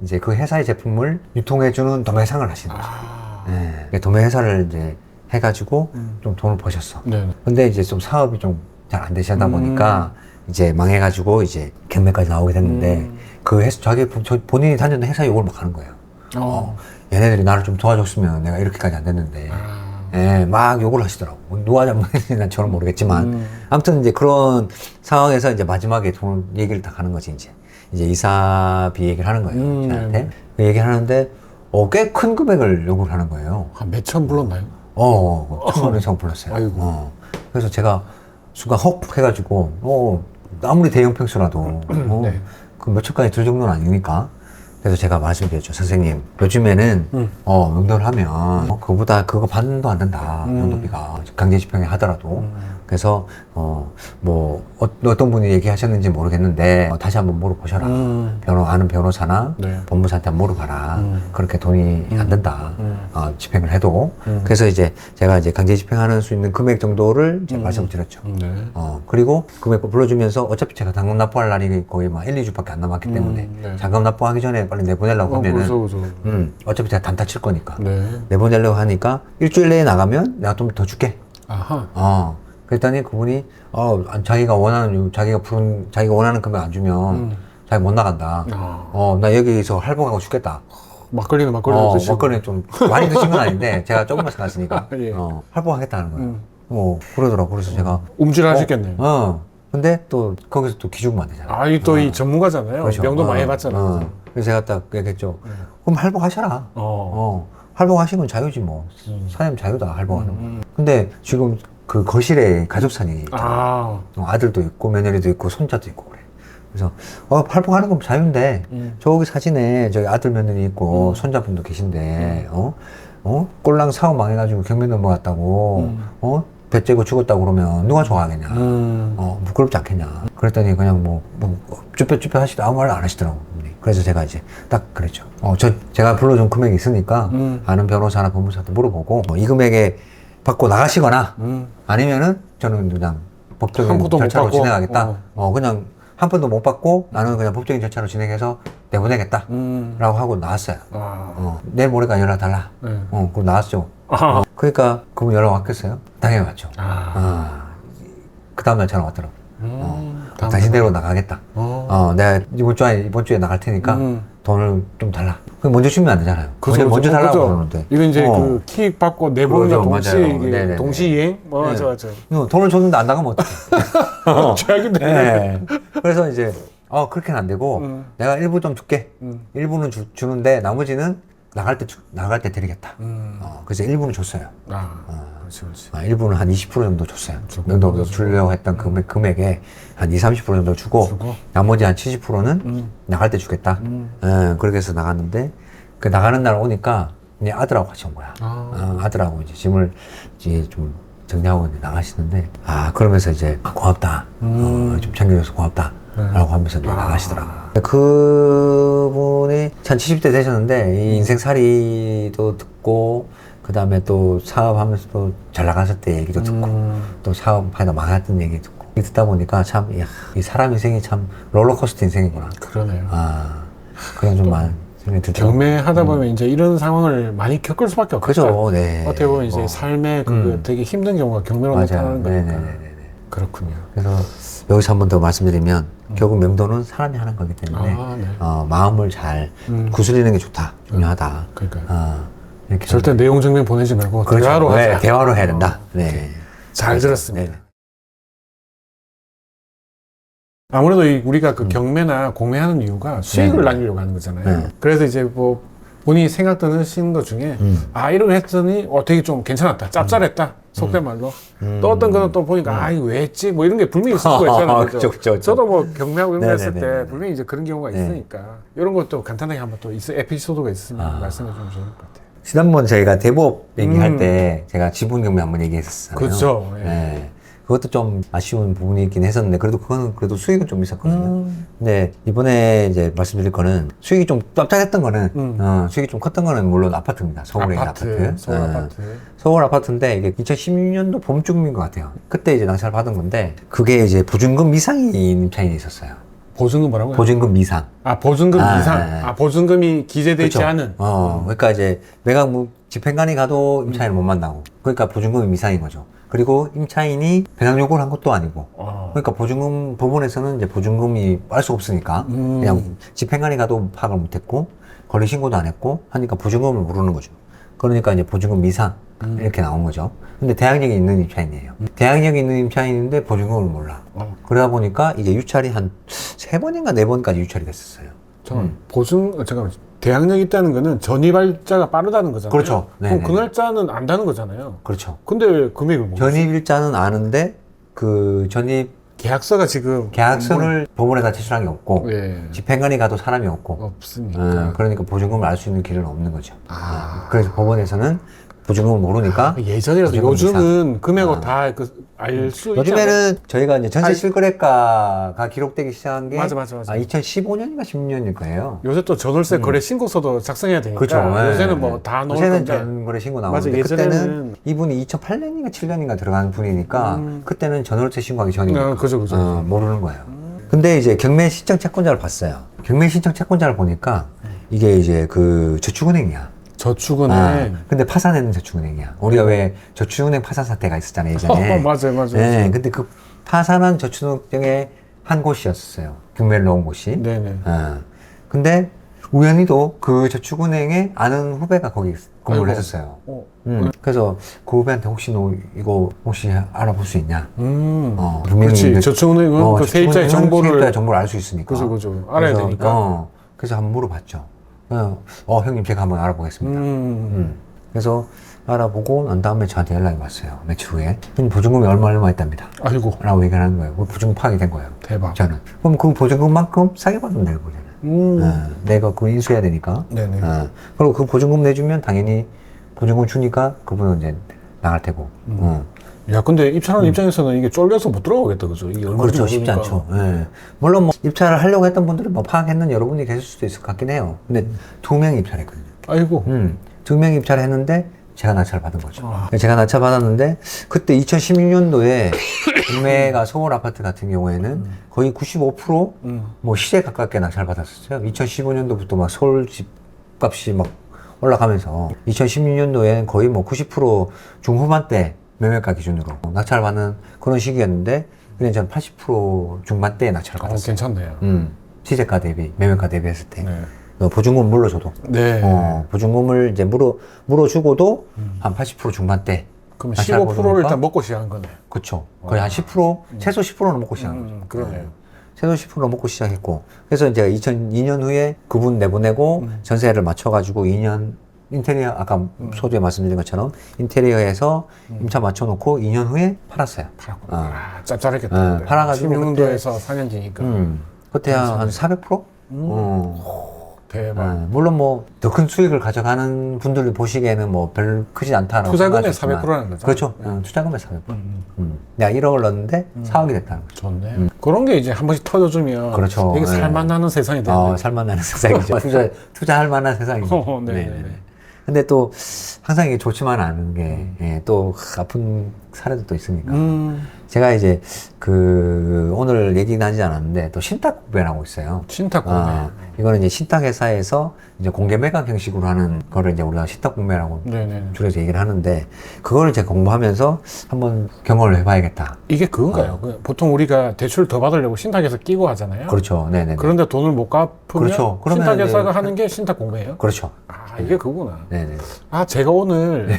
이제 그 회사의 제품을 유통해주는 도매상을 하시는 거죠. 네. 도매회사를 이제 해가지고 좀 돈을 버셨어. 네. 근데 이제 좀 사업이 좀 잘 안 되시다 보니까 이제 망해가지고 이제 경매까지 나오게 됐는데 그 회사 본인이 다녔던 회사 욕을 막 하는 거예요. 얘네들이 나를 좀 도와줬으면 내가 이렇게까지 안 됐는데. 예, 막 욕을 하시더라고. 누가 잘못했는지 난 저는 모르겠지만. 아무튼 이제 그런 상황에서 이제 마지막에 돈 얘기를 딱 하는 거지, 이제. 이제 이사비 얘기를 하는 거예요. 저한테. 그 얘기를 하는데, 꽤 큰 금액을 요구를 하는 거예요. 한 몇천 불렀나요? 천원 이상 불렀어요. 아이고. 그래서 제가 순간 헉 해가지고, 아무리 대형 평수라도, 네. 그 몇천까지 들 정도는 아니니까. 그래서 제가 말씀드렸죠. 선생님, 요즘에는, 명도를 하면, 그거보다 그거 반도 안 된다. 명도비가. 강제집행에 하더라도. 그래서, 어떤 분이 얘기하셨는지 모르겠는데, 다시 한번 물어보셔라. 아는 변호사나, 네. 법무사한테 물어봐라. 그렇게 돈이 안 된다. 집행을 해도. 그래서 이제 제가 이제 강제 집행하는 수 있는 금액 정도를 이제 말씀을 드렸죠. 네. 그리고 금액 불러주면서 어차피 제가 당금 납부할 날이 거의 막 1, 2주밖에 안 남았기 때문에 네. 잔금 납부하기 전에 빨리 내보내려고 하면은 그래서. 어차피 제가 단타 칠 거니까 네. 내보내려고 하니까 일주일 내에 나가면 내가 좀 더 줄게. 아하. 그랬더니 그분이 자기가 원하는 금액 안 주면 자기 못 나간다. 나 여기서 할복하고 죽겠다. 막걸리는 막걸리로 드시고. 막걸리 좀 많이 드신 건 아닌데 제가 조금만 사갔으니까 예. 할복하겠다는 거예요. 그러더라고. 그래서 제가 움찔하셨겠네요. 근데 또 거기서 또 기죽으면 안 되잖아. 이 또 이 전문가잖아요. 그렇죠. 명도 많이 해봤잖아요. 그래서 제가 딱 얘기했죠. 그럼 할복하셔라. 할복하시면 자유지 뭐. 사장님 자유다, 할복하는 거. 근데 지금 그 거실에 가족사진이 있잖아. 아들도 있고 며느리도 있고 손자도 있고 그래. 그래서 할복하는 건 자유인데 저기 사진에 저기 아들 며느리 있고 손자분도 계신데 꼴랑 사업 망해가지고 경매 넘어갔다고 배 째고 죽었다고 그러면 누가 좋아하겠냐. 부끄럽지 않겠냐. 그랬더니 그냥 쭈뼛쭈뼛 하시도 아무 말 안 하시더라고. 그래서 제가 이제 딱 그랬죠. 제가 불러준 금액이 있으니까 아는 변호사나 법무사한테 물어보고 이 금액에 받고 나가시거나 아니면은 저는 그냥 법적인 절차로 진행하겠다. 그냥 한 번도 못 받고 나는 그냥 법적인 절차로 진행해서 내보내겠다. 라고 하고 나왔어요. 내일 모레가 연락 달라. 그럼 나왔죠. 그러니까 그분 연락 왔겠어요? 당연히 왔죠. 그 다음날 전화 왔더라고. 당신대로 나가겠다. 내가 이번 주에 나갈 테니까 돈을 좀 달라. 먼저 주면 안 되잖아요. 먼저 달라고 그러는데. 이건 이제 그 킥 받고 내보는 동시에 동시이행? 맞아. 돈을 줬는데 안 나가면 어떡해. 최악인데. 네. 그래서 이제 그렇게는 안 되고 내가 일부 좀 줄게. 일부는 주는데 나머지는 나갈 때 드리겠다. 그래서 일부는 줬어요. 그렇지. 일부는 한 20% 정도 줬어요. 명도 주려고 했던 금액에 한 20, 30% 정도 주고 나머지 한 70%는 나갈 때 주겠다. 그렇게 해서 나갔는데 그 나가는 날 오니까 이제 아들하고 같이 온 거야. 아들하고 이제 짐을 이제 좀 정리하고 이제 나가시는데 그러면서 이제 고맙다. 좀 챙겨줘서 고맙다. 라고 하면서 이제 나가시더라고요. 그분이 한 70대 되셨는데 이 인생살이도 듣고 그 다음에 또 사업하면서 또 잘 나갔을 때 얘기도 듣고 또 사업하다 망했던 얘기 듣고 듣다 보니까 참 이 사람 인생이 참 롤러코스터 인생이구나. 그러네요. 그냥 좀 많은 생각이 들더라고요. 경매하다 보면 이제 이런 상황을 많이 겪을 수밖에 없겠죠. 그죠. 네. 어떻게 보면 이제 삶의 되게 힘든 경우가 경매로 나타나는 거니까. 그렇군요. 그래서 여기서 한 번 더 말씀드리면 결국 명도는 사람이 하는 거기 때문에 마음을 잘 구슬리는 게 좋다. 중요하다. 그러니까요. 이렇게 절대 내용 증명 보내지 말고 그렇죠. 대화로 하자. 대화로 해야 된다. 네. 잘 들었습니다. 네. 아무래도 우리가 그 경매나 공매하는 이유가 수익을 남기려고 하는 거잖아요. 그래서 이제 본인이 생각 드는 것 중에 이런 거 했더니 되게 좀 괜찮았다. 짭짤했다. 속된 말로. 또 어떤 거는 또 보니까 아 이거 왜 했지? 뭐 이런 게 분명히 있을 수가 있잖아요. 그쵸, 그쵸. 저도 뭐 경매하고 이런 거 했을 네네네네. 때 분명히 이제 그런 경우가 네. 있으니까 이런 것도 간단하게 한번 또 에피소드가 있으면 말씀해 주면 좋을 것 같아요. 지난번 저희가 대부업 얘기할 때 제가 지분 경매 한번 얘기했었어요. 그렇죠. 예. 네. 그것도 좀 아쉬운 부분이 있긴 했었는데 그래도 그거는 그래도 수익은 좀 있었거든요. 근데 이번에 이제 말씀드릴 거는 수익이 좀 짭짤했던 거는 수익이 좀 컸던 거는 물론 아파트입니다. 서울에 있는 아파트. 서울 아파트. 서울 아파트인데 이게 2016년도 봄쯤인 것 같아요. 그때 이제 낙찰 받은 건데 그게 이제 보증금 미상인 임차인이 있었어요. 보증금 뭐라고요? 보증금 미상. 아 보증금 이상. 네. 아 보증금이 기재되어 있지 그쵸? 않은. 그러니까 이제 매각 집행관이 가도 임차인을 못 만나고 그러니까 보증금이 미상인 거죠. 그리고 임차인이 배상 요구를 한 것도 아니고 그러니까 보증금 법원에서는 이제 보증금이 알 수 없으니까 그냥 집행관이 가도 파악을 못했고 권리 신고도 안 했고 하니까 보증금을 모르는 거죠. 그러니까 이제 보증금 미상 이렇게 나온 거죠. 근데 대항력이 있는 임차인이에요. 대항력이 있는 임차인인데 보증금을 몰라. 그러다 보니까 이게 유찰이 한 3번인가 4번까지 유찰이 됐었어요. 잠깐 잠깐만. 대항력이 있다는 거는 전입일자가 빠르다는 거잖아요. 그렇죠. 그럼 네네. 그 날짜는 안다는 거잖아요. 그렇죠. 근데 왜 금액을 모르지? 전입일자는 아는데 그 전입 계약서가 지금 계약서를 법원에다 제출한 게 없고 예. 집행관이 가도 사람이 없고 없으니까. 그러니까 보증금을 알 수 있는 길은 없는 거죠. 그래서 법원에서는 보증금을 모르니까 예전이라도 보증금 요즘은 금액을 다 알 수 있잖아요. 요즘에는 저희가 이제 전세 실거래가가 기록되기 시작한 게 맞아. 2015년인가 16년일 거예요. 요새 또 전월세 거래 신고서도 작성해야 되니까 그렇죠. 요새는 뭐 다 넣을 요새는 건데 전거래 신고 맞아, 나오는데 그때는 예전에는 이분이 2008년인가 7년인가 들어간 분이니까 그때는 전월세 신고하기 전이니까 그죠. 모르는 거예요. 근데 이제 경매 신청 채권자를 봤어요. 경매 신청 채권자를 보니까 이게 이제 그 저축은행이야. 저축은행. 근데 파산했는 저축은행이야. 우리가 왜 저축은행 파산 사태가 있었잖아요, 예전에. 맞아요. 네, 근데 그 파산한 저축은행의 한 곳이었어요. 경매를 넣은 곳이. 네네. 근데 우연히도 그 저축은행에 아는 후배가 거기 근무를 아이고. 했었어요. 그래서 그 후배한테 혹시 너 이거 혹시 알아볼 수 있냐? 그렇지. 저축은행은 그 세입자의 정보를 알 수 있으니까. 그죠. 알아야 그래서, 되니까. 그래서 한번 물어봤죠. 형님 제가 한번 알아보겠습니다. 그래서 알아보고 난 다음에 저한테 연락이 왔어요. 며칠 후에. 형님 보증금이 얼마 했답니다. 아이고. 라고 얘기를 하는 거예요. 보증금 파악이 된 거예요. 대박. 저는. 그럼 그 보증금만큼 싸게 받으면 되는 거잖아요. 내가 그거 인수해야 되니까. 네네. 그리고 그 보증금 내주면 당연히 보증금 주니까 그분은 이제 나갈 테고. 야, 근데 입찰하는 입장에서는 이게 쫄려서 못 들어가겠다, 그죠? 이게 얼마나 그렇죠. 쉽지 않죠. 예. 물론 뭐 입찰을 하려고 했던 분들은 뭐 파악했는 여러분이 계실 수도 있을 것 같긴 해요. 근데 2명이 입찰했거든요. 아이고. 2명이 입찰했는데 제가 낙찰을 받은 거죠. 제가 낙찰 받았는데 그때 2016년도에 경매가 서울 아파트 같은 경우에는 거의 95%뭐 시세 가깝게 낙찰 받았었어요. 2015년도부터 막 서울 집값이 막 올라가면서 2016년도에 거의 뭐 90% 중후반대 매매가 기준으로 낙찰을 받는 그런 시기였는데 그냥 저는 80% 중반대에 낙찰을 받았어요. 괜찮네요. 시세가 대비, 매매가 대비했을 때. 네. 보증금 물러줘도. 네. 보증금을 이제 물어주고도 한 80% 중반대. 그럼 낙찰 15%를 받으니까 일단 먹고 시작한 거네. 그쵸. 거의 한 10%, 최소 10%는 먹고 시작한 거죠. 그러네요. 최소 10% 먹고 시작했고. 그래서 제가 2002년 후에 그분 내보내고 전세를 맞춰가지고 2년 인테리어, 아까 소두에 말씀드린 것처럼 인테리어에서 임차 맞춰놓고 2년 후에 팔았어요. 팔았구나. 짭짤했겠다. 팔아가지고 16년도에서 4년 뒤니까. 그때 한 400%? 대박. 물론 뭐 더 큰 수익을 가져가는 분들이 보시기에는 뭐 별 크지 않다라고 투자금의 생각하시지만 400%라는 거죠? 그렇죠. 투자금의 400%. 내가 1억을 넣었는데 4억이 됐다는 거죠. 좋네. 그런 게 이제 한 번씩 터져주면 그렇죠. 되게 살만나는 세상이 되는데. 살만나는 세상이죠. 투자할 만한 세상이죠. 네네네. 근데 또 항상 이게 좋지만 않은 게 또 아픈 사례도 또 있으니까. 제가 이제 오늘 얘기는 하지 않았는데 또 신탁 구매라고 있어요. 신탁 구매. 이거는 이제 신탁 회사에서 이제 공개 매각 형식으로 하는 거를 이제 우리가 신탁 구매라고 네네. 줄여서 얘기를 하는데 그거를 제가 공부하면서 한번 경험을 해봐야겠다. 이게 그건가요? 보통 우리가 대출 더 받으려고 신탁에서 끼고 하잖아요. 그렇죠. 네네. 그런데 돈을 못 갚으면 그렇죠. 그러면 신탁회사가 하는 게 신탁 공매예요? 그렇죠. 아, 이게 그거구나. 네네. 아, 제가 오늘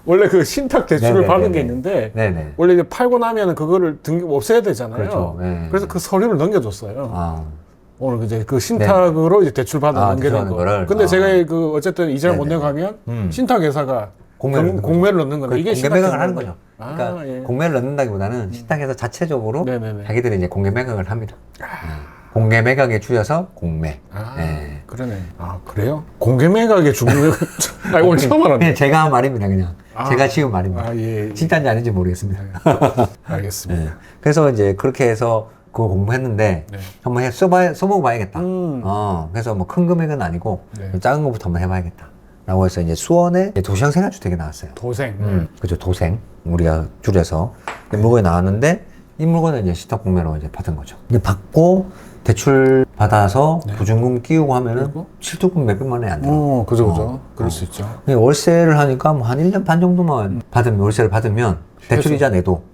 원래 그 신탁 대출을 받은 게 있는데 네네. 원래 이제 팔고 나면 그거를 없애야 되잖아요. 그렇죠. 네. 그래서 그 서류를 넘겨줬어요. 오늘 이제 그 신탁으로 이제 대출 받아 넘겨준 대출하는 거. 거를. 근데 제가 그 어쨌든 이자를 못 내고 가면 음. 신탁 회사가 공매를 넣는 건데 이게 공개 매각을 신탁 하는 거죠. 그러니까 예. 공매를 넣는다기보다는 신탁에서 자체적으로 네네네. 자기들이 이제 공개 매각을 합니다. 공개 매각에 줄여서 공매. 아, 예. 그러네. 아, 그래요? 공개 매각의 중요. 아, 오늘 처음 알았네. 그냥 제가 한 말입니다, 그냥. 아. 제가 지은 말입니다. 아, 예. 진짜인지 아닌지 모르겠습니다. 알겠습니다. 예. 그래서 이제 그렇게 해서 그거 공부했는데 네. 한번 써보고 봐야겠다. 그래서 뭐 큰 금액은 아니고 네. 작은 것부터 한번 해봐야겠다. 라고 해서 이제 수원에 도시형 생활주택이 나왔어요. 도생. 그죠, 도생. 우리가 줄여서. 물건이 나왔는데 이 물건을 이제 신탁공매로 이제 받은 거죠. 근데 받고 대출 받아서 네. 보증금 끼우고 하면은 그리고? 실투금 몇백만 원이 안 돼요. 그죠. 그럴 수 있죠. 근데 월세를 하니까 뭐 한 1년 반 정도만 받으면, 월세를 받으면 대출이자 내도,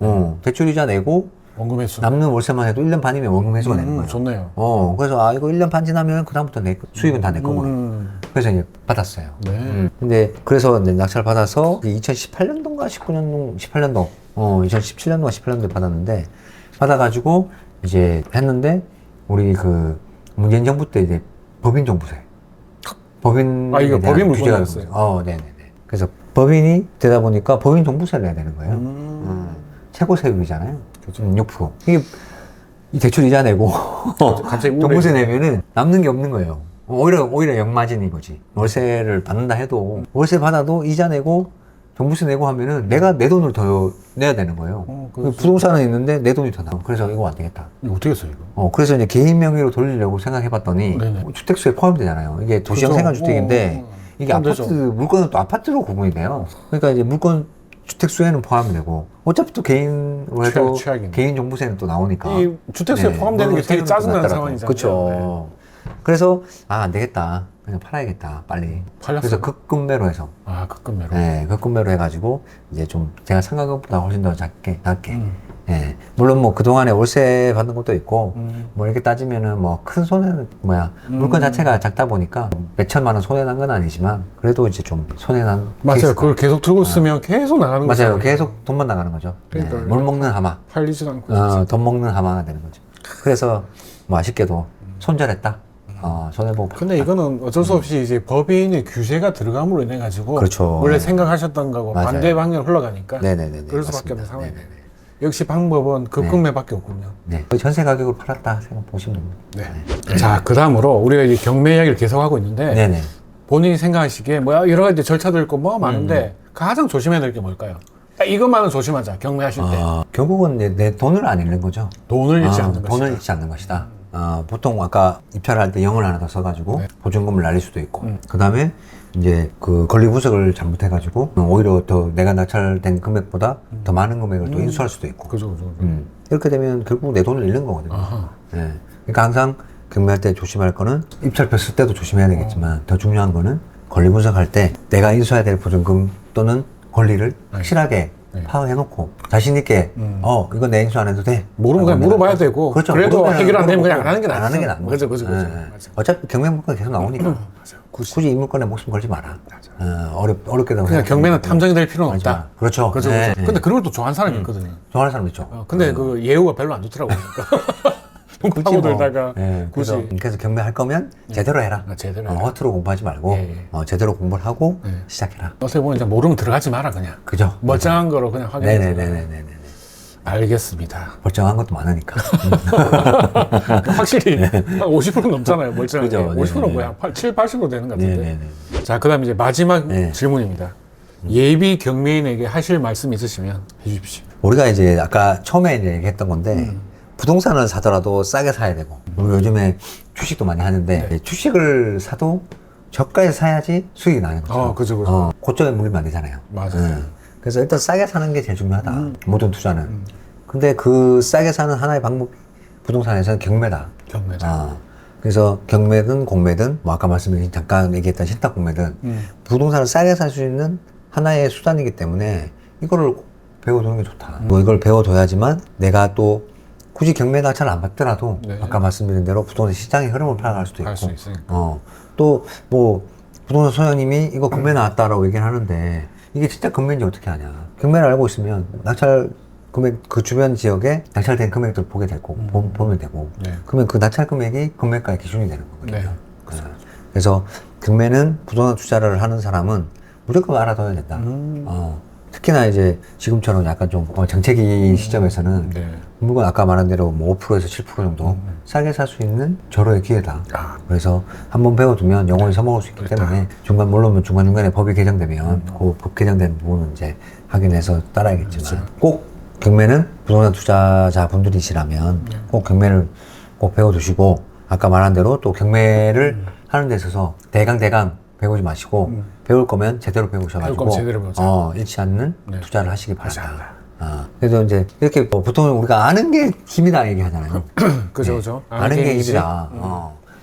대출이자 내고 원금 회수. 남는 월세만 해도 1년 반이면 원금 회수가 되는 거예요. 좋네요. 그래서 이거 1년 반 지나면 그다음부터 수익은 다 내 거구나. 그래서 이제 받았어요. 네. 근데 그래서 이제 낙찰 받아서 2018년도인가 19년도, 18년도, 2017년도가 18년도에 받았는데, 받아가지고 이제 했는데, 우리 그 문재인 정부 때 이제 법인 종부세. 법인. 이거 법인 물건이었어요. 네네네. 그래서 법인이 되다 보니까 법인 종부세를 내야 되는 거예요. 최고 세율이잖아요. 6%. 이게 이 대출 이자 내고 갑자기 종부세 내면은 남는 게 없는 거예요. 오히려 역마진인 거지. 월세를 받는다 해도 월세 받아도 이자 내고 종부세 내고 하면은 내가 내 돈을 더 내야 되는 거예요. 부동산은 있는데 내 돈이 더 나와. 그래서 이거 안 되겠다. 이거 어떻게 했어요, 이거? 그래서 이제 개인 명의로 돌리려고 생각해봤더니 주택수에 포함되잖아요. 이게 도시형 그렇죠. 생활주택인데 이게 포함되죠. 물건은 또 아파트로 구분이 돼요. 그러니까 이제 물건 주택수에는 포함이 되고 어차피 또 개인으로 해도 최악이네. 개인 종부세는 또 나오니까 이 주택수에 포함되는 게 되게 짜증나는 상황이잖아요. 그렇죠. 그래서 안 되겠다. 그냥 팔아야겠다. 빨리. 팔렸어요? 그래서 급금매로 해서. 급금매로. 네, 급금매로 해가지고 이제 좀 제가 생각한 것보다 훨씬 더 작게. 예. 물론 뭐 그동안에 월세 받는 것도 있고 뭐 이렇게 따지면은 뭐 큰 손해는 물건 자체가 작다 보니까 몇 천만 원 손해 난 건 아니지만 그래도 이제 좀 손해 난 맞아요. 케이스가. 그걸 계속 들고 쓰면 계속 나가는 거죠. 맞아요. 계속 돈만 나가는 거죠. 그러니까요. 물 먹는 하마. 팔리지도 않고. 돈 먹는 하마가 되는 거죠. 그래서 뭐 아쉽게도 손절했다. 손해보고. 근데 이거는 어쩔 수 없이 이제 법인의 규제가 들어감으로 인해 가지고 그렇죠. 원래 네. 생각하셨던 거하고 맞아요. 반대 방향으로 흘러가니까 네네네. 그럴 수밖에 없는 상황이네요. 네네네. 역시 방법은 급금매밖에 없군요. 네. 전세 가격으로 팔았다 생각 보시면 됩니다. 네. 자, 그 다음으로 우리가 이제 경매 이야기를 계속하고 있는데 네네. 본인이 생각하시기에 뭐야 여러 가지 절차도 있고 뭐 많은데 가장 조심해야 될 게 뭘까요? 딱 이것만은 조심하자. 경매하실 때 결국은 내 돈을 안 잃는 거죠. 돈을 잃지 않는 것이다. 돈을 잃지 않는 것이다. 보통 아까 입찰을 할 때 0을 하나 더 써가지고 보증금을 날릴 수도 있고 그 다음에 이제 그 권리 분석을 잘못해가지고 오히려 더 내가 낙찰된 금액보다 더 많은 금액을 또 인수할 수도 있고 그죠. 이렇게 되면 결국 내 돈을 잃는 거거든요. 아하. 네. 그러니까 항상 경매할 때 조심할 거는 입찰표 쓸 때도 조심해야 되겠지만 더 중요한 거는 권리 분석할 때 내가 인수해야 될 보증금 또는 권리를 확실하게 파악해놓고 자신 있게 이거 내 인수 안 해도 돼. 모르면 그냥 물어봐야 되고 그렇죠. 그래도 모르면 해결 안 되면 그냥 안 하는 게 안 낫죠. 하는 게 나은 그죠. 거죠. 맞아. 어차피 경매 물건 계속 나오니까 맞아. 굳이 이 물건에 목숨 걸지 마라. 어렵게 그냥 경매는 탐정이 될 필요는 없다. 그렇죠. 그죠. 네. 근데 그걸 또 좋아하는 사람이 있거든요. 좋아하는 사람 있죠. 근데 그 예우가 별로 안 좋더라고요. 굳이 파고 뭐, 들다가 굳이 그래서 경매할 거면 제대로 해라. 제대로 해라. 허투루 공부하지 말고 제대로 공부를 하고 시작해라. 어떻게 보면 이제 모르면 들어가지 마라 그냥. 그죠? 멀쩡한 거로 그냥 확인해. 네네네네네. 알겠습니다. 멀쩡한 것도 많으니까. 확실히 한 50% 넘잖아요. 멀쩡한 게. 그죠. 50%는 뭐야? 7, 80% 되는 것 같은데. 네네네. 자, 그다음 이제 마지막 질문입니다. 예비 경매인에게 하실 말씀 있으시면 해주십시오. 우리가 이제 아까 처음에 이제 얘기했던 건데 부동산을 사더라도 싸게 사야 되고 우리 요즘에 주식도 많이 하는데 주식을 사도 저가에 사야지 수익이 나는 거죠. 그죠. 고점에 물리면 안 되잖아요. 맞아요. 그래서 일단 싸게 사는 게 제일 중요하다. 모든 투자는. 근데 그 싸게 사는 하나의 방법 부동산에서는 경매다. 그래서 경매든 공매든 뭐 아까 말씀드린 잠깐 얘기했던 신탁 공매든 부동산을 싸게 살 수 있는 하나의 수단이기 때문에 이거를 배워두는 게 좋다. 뭐 이걸 배워둬야지만 내가 또 굳이 경매 낙찰을 안 받더라도 아까 말씀드린 대로 부동산 시장의 흐름을 파악할 수도 있고 또 뭐 부동산 소장님이 이거 경매 나왔다라고 얘기를 하는데 이게 진짜 금매인지 어떻게 하냐. 경매를 알고 있으면 낙찰 금액 그 주변 지역에 낙찰된 금액들 보게 되고 보면 되고 그러면 그 낙찰 금액이 금매가의 기준이 되는 거거든요. 그래서 경매는 부동산 투자를 하는 사람은 무조건 알아둬야 된다. 특히나 이제 지금처럼 약간 좀 정체기 시점에서는 네. 물건 아까 말한 대로 뭐 5%에서 7% 정도 싸게 살 수 있는 절호의 기회다. 아. 그래서 한번 배워두면 영원히 써먹을 수 있기 때문에 물론 중간중간에 법이 개정되면 그 법 개정된 부분은 이제 확인해서 따라야겠지만 꼭 경매는 부동산 투자자 분들이시라면 꼭 경매를 꼭 배워두시고 아까 말한 대로 또 경매를 하는 데 있어서 대강 배우지 마시고 배울 거면 제대로 배울 배우셔가지고 거면 제대로 배우자. 잃지 않는 네. 투자를 하시기 하셔야 바랍니다. 그래서 이제 이렇게 뭐 보통 우리가 아는 게 힘이다 얘기하잖아요. 그죠, 그죠. 아는 게 힘이지. 힘이다.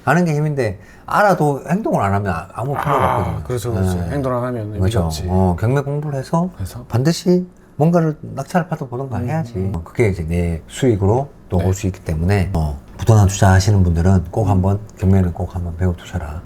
아는 게 힘인데 알아도 행동을 안 하면 아무 필요가 없거든요. 그렇죠, 그렇죠. 행동 안 하면 의미가 그렇죠. 없지. 경매 공부를 해서 그래서? 반드시 뭔가를 낙찰을 받아보던가 해야지. 그게 이제 내 수익으로 또 올 수 있기 때문에 부동산 투자하시는 분들은 꼭 한번 경매는 꼭 한번 배워 두셔라.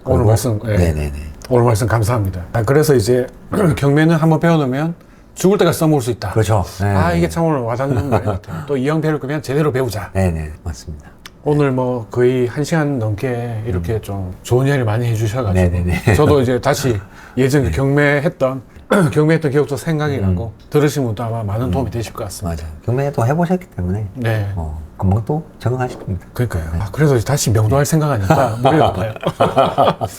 오늘 말씀, 예. 네네네. 오늘 말씀 감사합니다. 그래서 이제 경매는 한번 배워놓으면 죽을 때까지 써먹을 수 있다. 그렇죠. 네. 이게 참 오늘 와닿는 말 같아요. 또 이왕 배울 거면 제대로 배우자. 네네 맞습니다. 오늘 뭐 거의 1시간 넘게 이렇게 좀 좋은 이야기를 많이 해주셔가지고 네네네. 저도 이제 다시 예전 경매했던 기억도 생각이 나고 들으신 분도 아마 많은 도움이 되실 것 같습니다. 맞아요. 경매도 해보셨기 때문에 네. 금방 또 적응하실 겁니다. 그러니까요. 그래서 다시 명도할 생각하니까 머리가 아파요.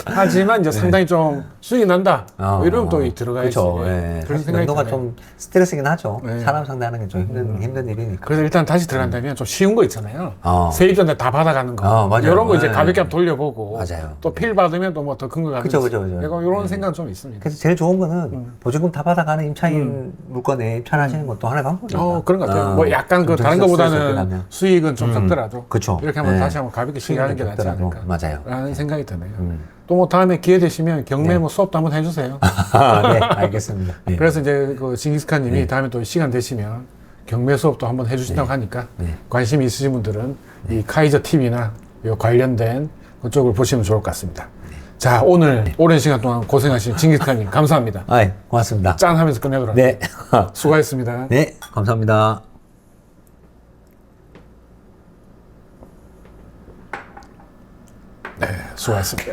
하지만 이제 상당히 좀 수익이 난다. 이러면 또 들어가야지. 그렇죠. 예. 그런 생각이 명도가 드네요. 좀 스트레스긴 하죠. 네. 사람 상대하는 게 좀 힘든 일이니까. 그래서 일단 다시 들어간다면 좀 쉬운 거 있잖아요. 어. 세입 전에 다 받아가는 거. 맞아요. 이런 거 이제 네. 가볍게 한번 돌려보고. 맞아요. 또 필 받으면 또 뭐 더 큰 거 가든지. 그죠. 이런 생각은 좀 있습니다. 그래서 제일 좋은 거는 보증금 다 받아가는 임차인 물건에 입찰하시는 것도 하나의 방법입니다. 그런 것 같아요. 뭐 약간 그 좀 다른 스트레스 거보다는 적게 수익은 좀 적더라도. 그쵸. 이렇게 한번 네. 다시 한번 가볍게 시작하는 게 낫지 적더라도. 않을까. 맞아요. 라는 생각이 드네요. 또 뭐 다음에 기회 되시면 경매 뭐 수업도 한번 해주세요. 네, 알겠습니다. 네. 그래서 이제 그 징기스칸 님이 다음에 또 시간 되시면 경매 수업도 한번 해주신다고 하니까 관심이 있으신 분들은 이 카이저 TV나 요 관련된 그쪽을 보시면 좋을 것 같습니다. 자, 오늘 오랜 시간 동안 고생하신 징기스칸 님 감사합니다. 고맙습니다. 짠 하면서 끝내도록 네. 수고하셨습니다. 네, 감사합니다. 네, 수고하셨습니다.